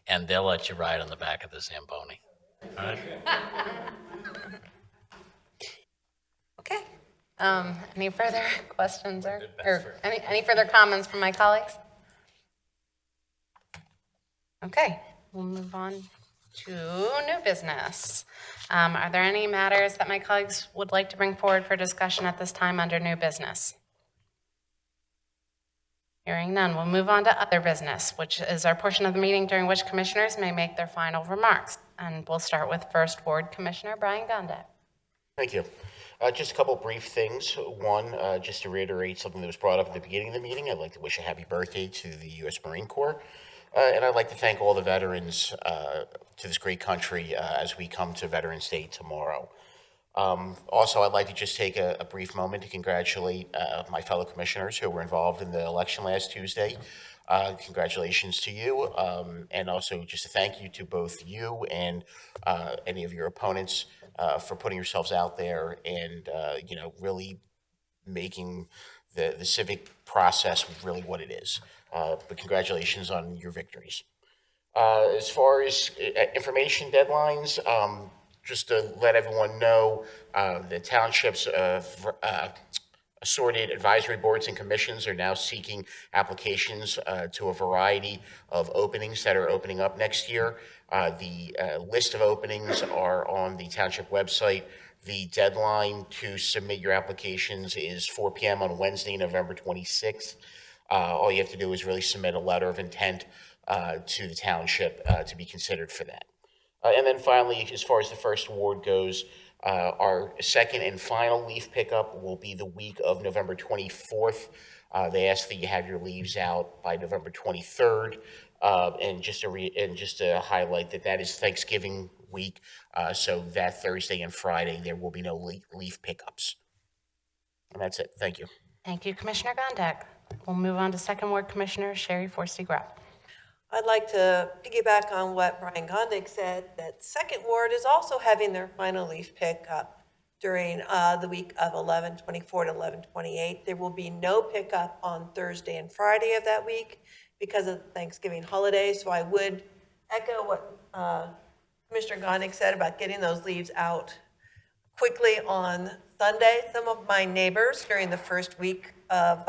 and they'll let you ride on the back of the Zamboni. All right? Okay. Any further questions or any further comments from my colleagues? Okay, we'll move on to new business. Are there any matters that my colleagues would like to bring forward for discussion at this time under new business? Hearing none, we'll move on to other business, which is our portion of the meeting during which commissioners may make their final remarks. And we'll start with First Ward Commissioner Brian Gondek. Thank you. Just a couple brief things. One, just to reiterate something that was brought up at the beginning of the meeting, I'd like to wish a happy birthday to the U.S. Marine Corps. And I'd like to thank all the veterans to this great country as we come to Veterans Day tomorrow. Also, I'd like to just take a brief moment to congratulate my fellow commissioners who were involved in the election last Tuesday. Congratulations to you, and also just a thank you to both you and any of your opponents for putting yourselves out there and, really making the civic process really what it is. But congratulations on your victories. As far as information deadlines, just to let everyone know, the township's assorted advisory boards and commissions are now seeking applications to a variety of openings that are opening up next year. The list of openings are on the township website. The deadline to submit your applications is 4 p.m. on Wednesday, November 26th. All you have to do is really submit a letter of intent to the township to be considered for that. And then finally, as far as the first award goes, our second and final leaf pickup will be the week of November 24th. They ask that you have your leaves out by November 23rd. And just to highlight that is Thanksgiving week, so that Thursday and Friday there will be no leaf pickups. And that's it. Thank you. Thank you, Commissioner Gondek. We'll move on to Second Ward Commissioner Sherry Forsty-Grout. I'd like to piggyback on what Brian Gondik said, that Second Ward is also having their final leaf pickup during the week of 11/24 to 11/28. There will be no pickup on Thursday and Friday of that week because of the Thanksgiving holiday. So I would echo what Commissioner Gondik said about getting those leaves out quickly on Sunday. Some of my neighbors during the first week of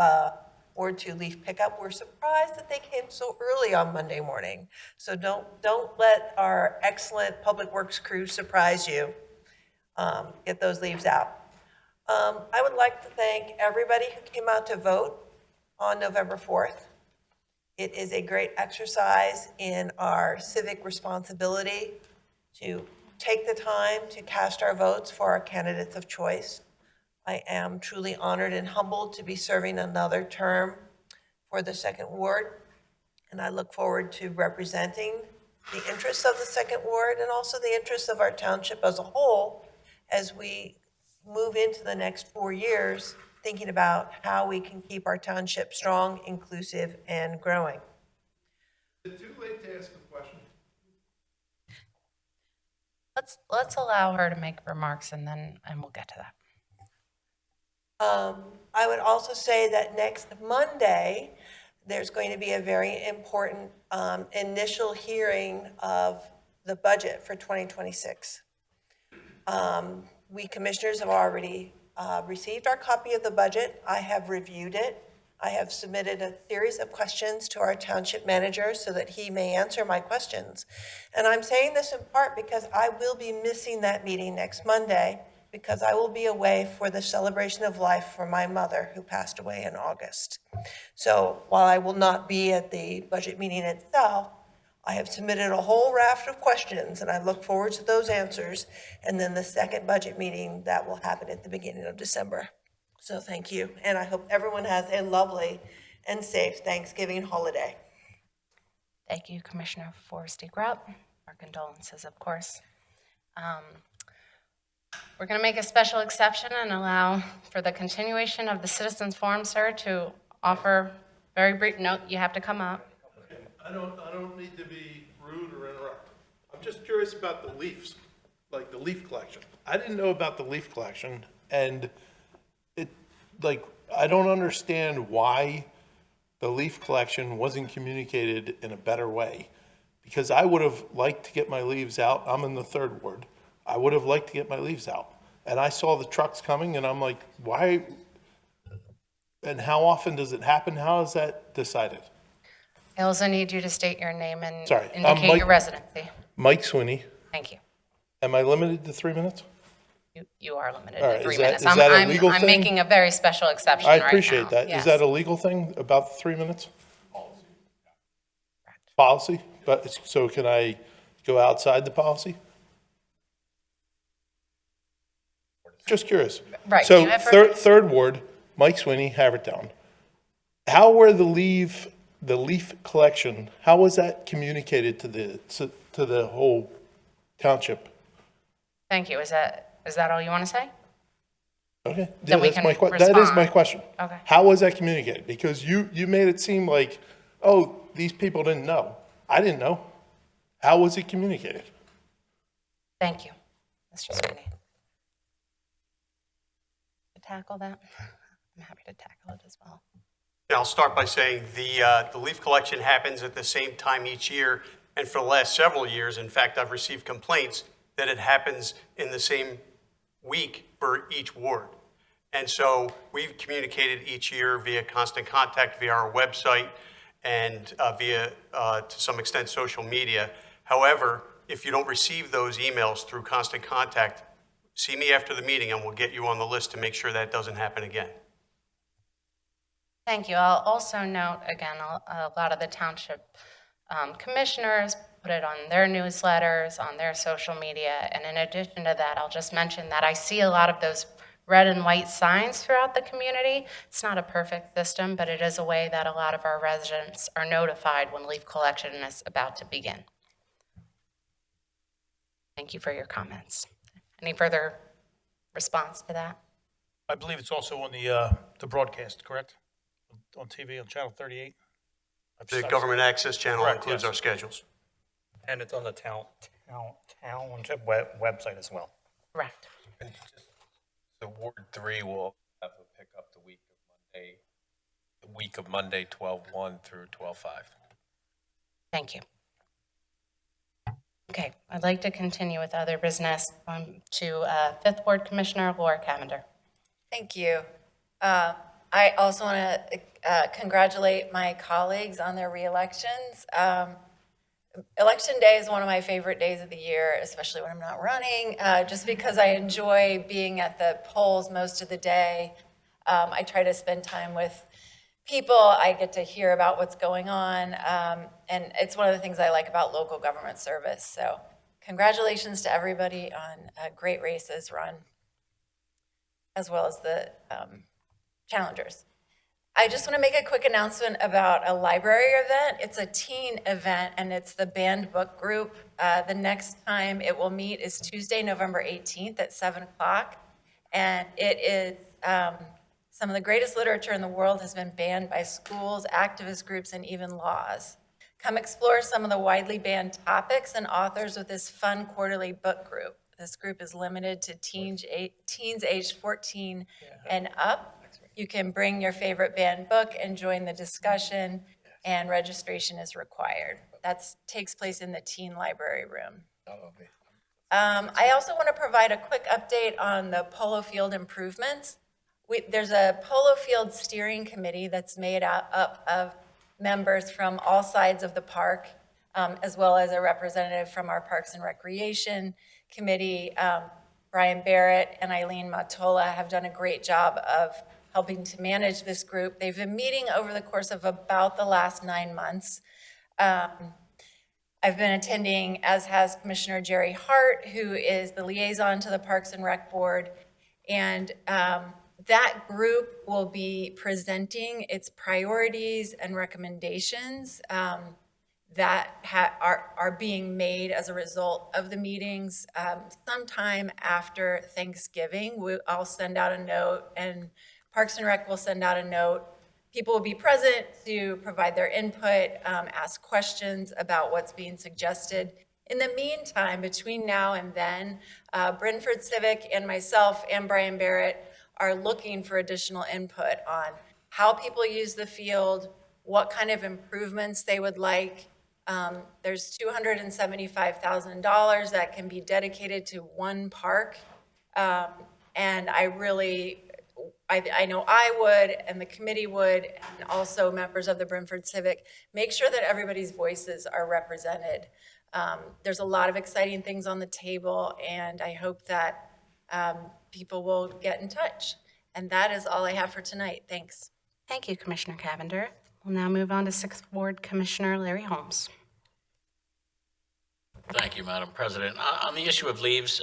Ward 2 leaf pickup were surprised that they came so early on Monday morning. So don't let our excellent public works crew surprise you. Get those leaves out. I would like to thank everybody who came out to vote on November 4th. It is a great exercise in our civic responsibility to take the time to cast our votes for our candidates of choice. I am truly honored and humbled to be serving another term for the Second Ward, and I look forward to representing the interests of the Second Ward and also the interests of our township as a whole as we move into the next 4 years, thinking about how we can keep our township strong, inclusive, and growing. Is it too late to ask a question? Let's allow her to make remarks and we'll get to that. I would also say that next Monday, there's going to be a very important initial hearing of the budget for 2026. We commissioners have already received our copy of the budget. I have reviewed it. I have submitted a series of questions to our township manager so that he may answer my questions. And I'm saying this in part because I will be missing that meeting next Monday because I will be away for the celebration of life for my mother who passed away in August. So while I will not be at the budget meeting itself, I have submitted a whole raft of questions and I look forward to those answers. And then the second budget meeting that will happen at the beginning of December. So thank you. And I hope everyone has a lovely and safe Thanksgiving holiday. Thank you, Commissioner Forsty-Grout. Our condolences, of course. We're going to make a special exception and allow for the continuation of the Citizens Forum, sir, to offer very brief note. You have to come up. I don't need to be rude or interrupt. I'm just curious about the leaves, like the leaf collection. I didn't know about the leaf collection, and I don't understand why the leaf collection wasn't communicated in a better way. Because I would have liked to get my leaves out. I'm in the third ward. I would have liked to get my leaves out. And I saw the trucks coming and I'm like, why? And how often does it happen? How is that decided? I also need you to state your name and Sorry, indicate your residency. Mike Sweeney. Thank you. Am I limited to 3 minutes? You are limited All to right, 3 is that- minutes. is that a legal I'm thing? making a very special exception I right now. appreciate that. Is Yes. that a legal thing about the 3 minutes? Policy? But, so can I go outside the policy? Just curious. Right, So you have third ward, Mike Sweeney, Haverford Town. How were the leaf collection, how was that communicated to the whole township? Thank you. Is that all you want to say? Okay, Then we that's can my that is my respond. question. Okay. How was that communicated? Because you made it seem like, oh, these people didn't know. I didn't know. How was it communicated? Thank you, Mr. Sweeney. tackle that? I'm happy to tackle it as well. Yeah, I'll start by saying the leaf collection happens at the same time each year, and for the last several years, in fact, I've received complaints that it happens in the same week for each ward. And so we've communicated each year via constant contact, via our website, and via, to some extent, social media. However, if you don't receive those emails through constant contact, see me after the meeting and we'll get you on the list to make sure that doesn't happen again. Thank you. I'll also note, again, a lot of the township commissioners put it on their newsletters, on their social media, and in addition to that, I'll just mention that I see a lot of those red and white signs throughout the community. It's not a perfect system, but it is a way that a lot of our residents are notified when leaf collection is about to begin. Thank you for your comments. Any further response to that? I believe it's also on the broadcast, correct? On TV, on Channel 38? The government access channel Correct, includes yes. our schedules. And it's on the township website as well. Correct. And just, so Ward 3 will have a pickup the week of Monday, 12/1 through 12/5. Thank you. Okay, I'd like to continue with other business to Fifth Ward Commissioner Laura Cavender. Thank you. I also want to congratulate my colleagues on their reelections. Election day is one of my favorite days of the year, especially when I'm not running, just because I enjoy being at the polls most of the day. I try to spend time with people. I get to hear about what's going on, and it's one of the things I like about local government service. So congratulations to everybody on great races run, as well as the challengers. I just want to make a quick announcement about a library event. It's a teen event, and it's the banned book group. The next time it will meet is Tuesday, November 18th at 7 o'clock. And it is some of the greatest literature in the world has been banned by schools, activist groups, and even laws. Come explore some of the widely banned topics and authors with this fun quarterly book group. This group is limited to teens aged 14 and up. You can bring your favorite banned book and join the discussion, and registration is required. That takes place in the teen library room. I also want to provide a quick update on the polo field improvements. There's a polo field steering committee that's made up of members from all sides of the park, as well as a representative from our Parks and Recreation Committee. Brian Barrett and Eileen Matola have done a great job of helping to manage this group. They've been meeting over the course of about the last 9 months. I've been attending, as has Commissioner Jerry Hart, who is the liaison to the Parks and Rec Board. And that group will be presenting its priorities and recommendations that are being made as a result of the meetings. Sometime after Thanksgiving, I'll send out a note, and Parks and Rec will send out a note. People will be present to provide their input, ask questions about what's being suggested. In the meantime, between now and then, Brentford Civic and myself and Brian Barrett are looking for additional input on how people use the field, what kind of improvements they would like. There's $275,000 that can be dedicated to one park. And I know I would, and the committee would, and also members of the Brentford Civic, make sure that everybody's voices are represented. There's a lot of exciting things on the table, and I hope that people will get in touch. And that is all I have for tonight. Thanks. Thank you, Commissioner Cavender. We'll now move on to Sixth Ward Commissioner Larry Holmes. Thank you, Madam President. On the issue of leaves,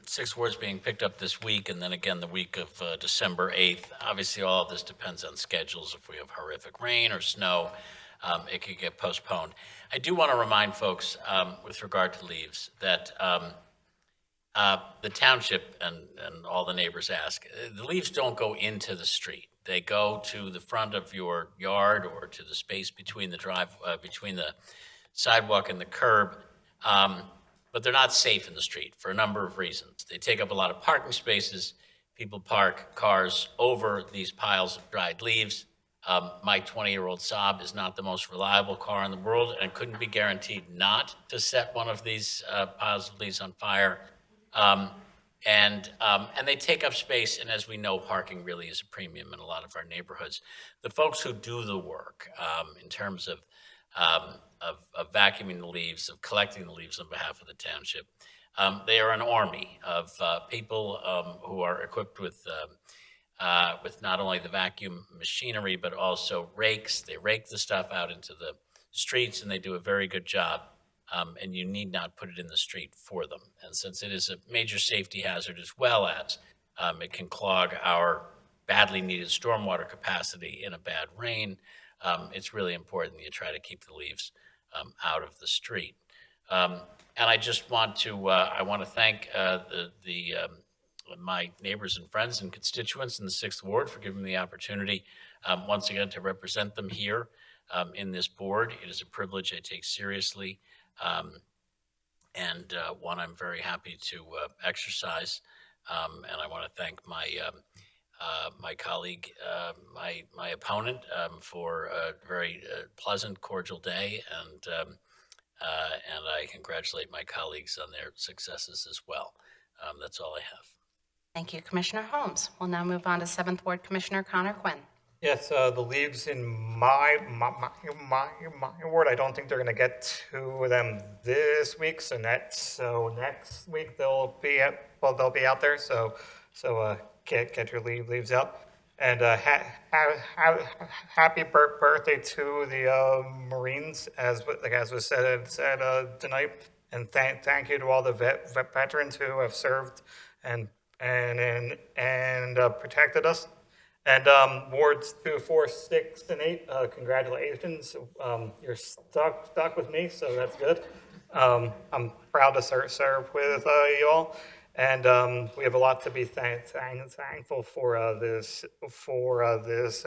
6 wards being picked up this week, and then again the week of December 8th. Obviously, all of this depends on schedules. If we have horrific rain or snow, it could get postponed. I do want to remind folks with regard to leaves that the township and all the neighbors ask, the leaves don't go into the street. They go to the front of your yard or to the space between the between the sidewalk and the curb. But they're not safe in the street for a number of reasons. They take up a lot of parking spaces. People park cars over these piles of dried leaves. My 20-year-old Saab is not the most reliable car in the world and couldn't be guaranteed not to set one of these piles of leaves on fire. And they take up space, and as we know, parking really is a premium in a lot of our neighborhoods. The folks who do the work in terms of vacuuming the leaves, of collecting the leaves on behalf of the township, they are an army of people who are equipped with not only the vacuum machinery, but also rakes. They rake the stuff out into the streets, and they do a very good job. And you need not put it in the street for them. And since it is a major safety hazard, as well as it can clog our badly needed stormwater capacity in a bad rain, it's really important that you try to keep the leaves out of the street. And I just want to thank my neighbors and friends and constituents in the 6th Ward for giving me the opportunity once again to represent them here in this board. It is a privilege I take seriously. And one I'm very happy to exercise. And I want to thank my colleague, my opponent, for a very pleasant, cordial day, and I congratulate my colleagues on their successes as well. That's all I have. Thank you, Commissioner Holmes. We'll now move on to 7th Ward Commissioner Connor Quinn. Yes, the leaves in my ward, I don't think they're gonna get to them this week, so next week they'll be out there, so get your leaves out. And happy birthday to the Marines, as was said tonight, and thank you to all the veterans who have served and protected us. And wards 2, 4, 6, and 8, congratulations. You're stuck with me, so that's good. I'm proud to serve with you all, and we have a lot to be thankful for this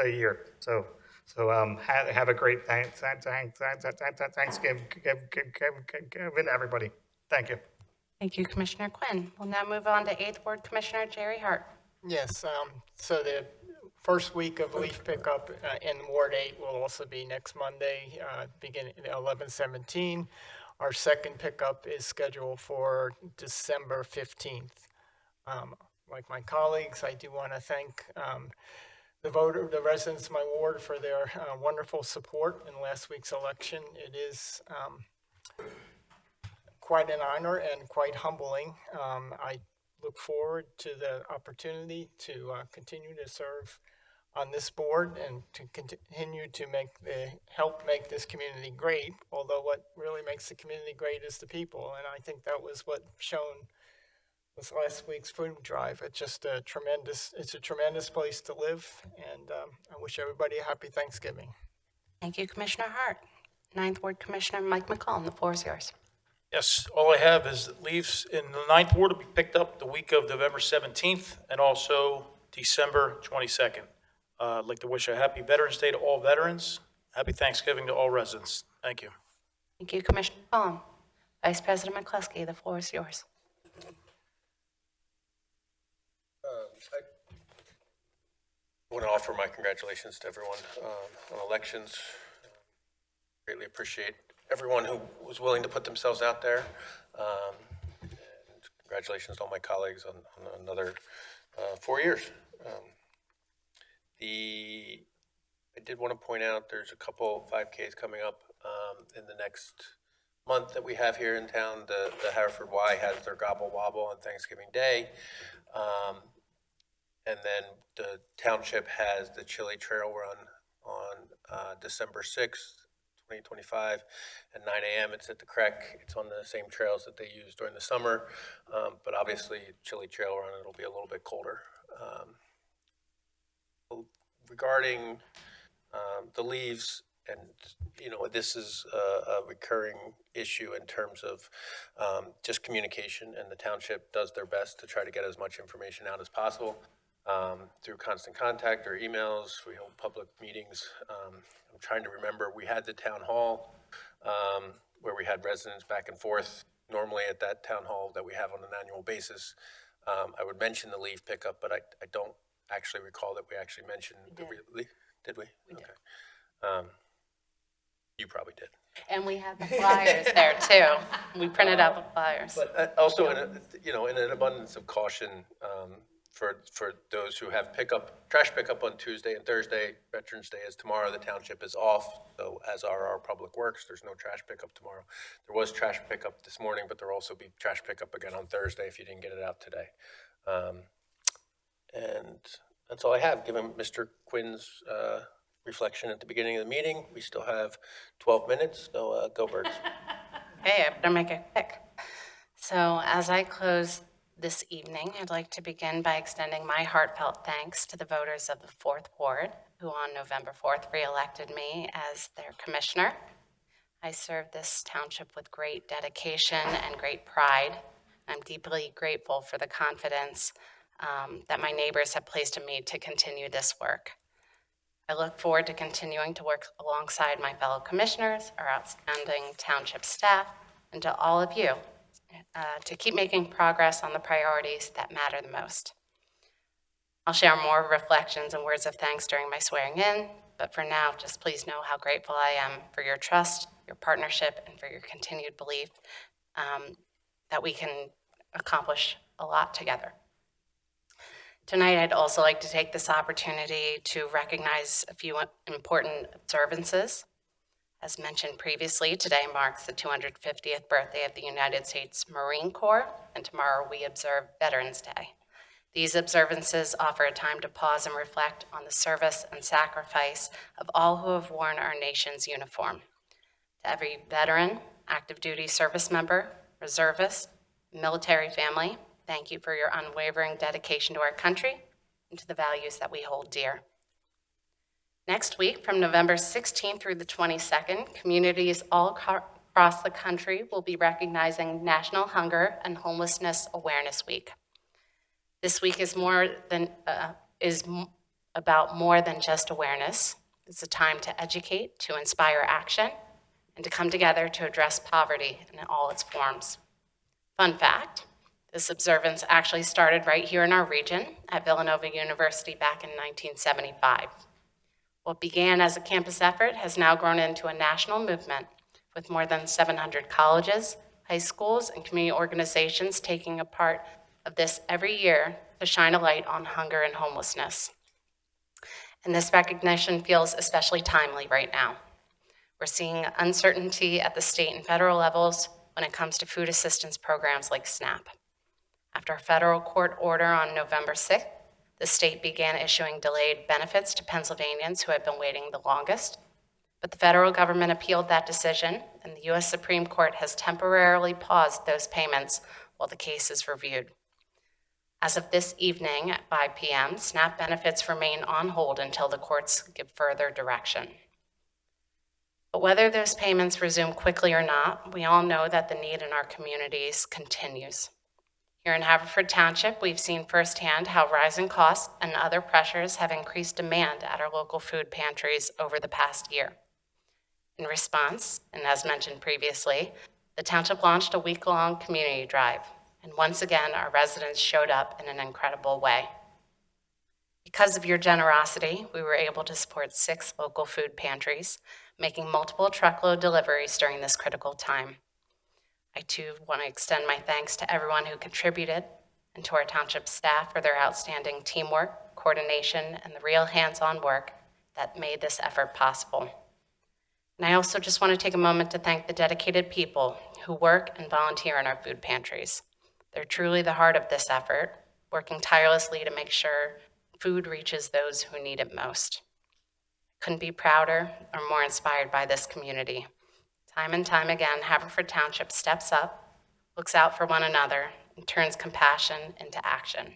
year. So have a great Thanksgiving, everybody. Thank you. Thank you, Commissioner Quinn. We'll now move on to 8th Ward Commissioner Jerry Hart. Yes, so the first week of leaf pickup in Ward 8 will also be next Monday, beginning 11/17. Our second pickup is scheduled for December 15th. Like my colleagues, I do want to thank the residents of my ward for their wonderful support in last week's election. It is quite an honor and quite humbling. I look forward to the opportunity to continue to serve on this board and to continue to help make this community great. Although what really makes the community great is the people, and I think that was what shown with last week's food drive. It's just a tremendous place to live, and I wish everybody a happy Thanksgiving. Thank you, Commissioner Hart. 9th Ward Commissioner Mike McCollum, the floor is yours. Yes, all I have is that leaves in the 9th Ward will be picked up the week of November 17th and also December 22nd. I'd like to wish a happy Veterans Day to all veterans. Happy Thanksgiving to all residents. Thank you. Thank you, Commissioner McCollum. Vice President McCluskey, the floor is yours. I want to offer my congratulations to everyone on elections. Greatly appreciate everyone who was willing to put themselves out there. And congratulations to all my colleagues on another 4 years. I did want to point out there's a couple 5Ks coming up in the next month that we have here in town. The Haverford Y has their Gobble Wobble on Thanksgiving Day. And then the township has the Chili Trail Run on December 6th, 2025 at 9 a.m. It's at the Creek. It's on the same trails that they use during the summer. But obviously, Chili Trail Run, it'll be a little bit colder. Regarding the leaves, and this is a recurring issue in terms of just communication, and the township does their best to try to get as much information out as possible through constant contact or emails. We hold public meetings. I'm trying to remember, we had the town hall where we had residents back and forth. Normally at that town hall that we have on an annual basis, I would mention the leave pickup, but I don't actually recall that we actually mentioned. Did we? Did we? We did. Okay. You probably did. And we had the flyers there too. We printed out the flyers. But also, in an abundance of caution, for those who have trash pickup on Tuesday and Thursday, Veterans Day is tomorrow, the township is off, so as are our public works, there's no trash pickup tomorrow. There was trash pickup this morning, but there'll also be trash pickup again on Thursday if you didn't get it out today. And that's all I have, given Mr. Quinn's reflection at the beginning of the meeting. We still have 12 minutes, so go Birds. Okay, I better make it quick. So as I close this evening, I'd like to begin by extending my heartfelt thanks to the voters of the 4th Ward, who on November 4th re-elected me as their commissioner. I served this township with great dedication and great pride. I'm deeply grateful for the confidence that my neighbors have placed in me to continue this work. I look forward to continuing to work alongside my fellow commissioners, our outstanding township staff, and to all of you to keep making progress on the priorities that matter the most. I'll share more reflections and words of thanks during my swearing in, but for now, just please know how grateful I am for your trust, your partnership, and for your continued belief that we can accomplish a lot together. Tonight, I'd also like to take this opportunity to recognize a few important observances. As mentioned previously, today marks the 250th birthday of the United States Marine Corps, and tomorrow we observe Veterans Day. These observances offer a time to pause and reflect on the service and sacrifice of all who have worn our nation's uniform. To every veteran, active duty service member, reservist, military family, thank you for your unwavering dedication to our country and to the values that we hold dear. Next week, from November 16th through the 22nd, communities all across the country will be recognizing National Hunger and Homelessness Awareness Week. This week is about more than just awareness. It's a time to educate, to inspire action, and to come together to address poverty in all its forms. Fun fact, this observance actually started right here in our region at Villanova University back in 1975. What began as a campus effort has now grown into a national movement with more than 700 colleges, high schools, and community organizations taking a part of this every year to shine a light on hunger and homelessness. And this recognition feels especially timely right now. We're seeing uncertainty at the state and federal levels when it comes to food assistance programs like SNAP. After a federal court order on November 6th, the state began issuing delayed benefits to Pennsylvanians who had been waiting the longest. But the federal government appealed that decision, and the U.S. Supreme Court has temporarily paused those payments while the case is reviewed. As of this evening at 5 p.m., SNAP benefits remain on hold until the courts give further direction. But whether those payments resume quickly or not, we all know that the need in our communities continues. Here in Haverford Township, we've seen firsthand how rising costs and other pressures have increased demand at our local food pantries over the past year. In response, and as mentioned previously, the township launched a week-long community drive, and once again, our residents showed up in an incredible way. Because of your generosity, we were able to support 6 local food pantries, making multiple truckload deliveries during this critical time. I too want to extend my thanks to everyone who contributed and to our township staff for their outstanding teamwork, coordination, and the real hands-on work that made this effort possible. And I also just want to take a moment to thank the dedicated people who work and volunteer in our food pantries. They're truly the heart of this effort, working tirelessly to make sure food reaches those who need it most. Couldn't be prouder or more inspired by this community. Time and time again, Haverford Township steps up, looks out for one another, and turns compassion into action.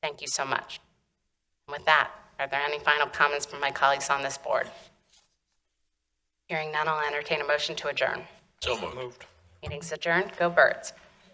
Thank you so much. And with that, are there any final comments from my colleagues on this board? Hearing none, I'll entertain a motion to adjourn. So moved. Meeting's adjourned. Go Birds.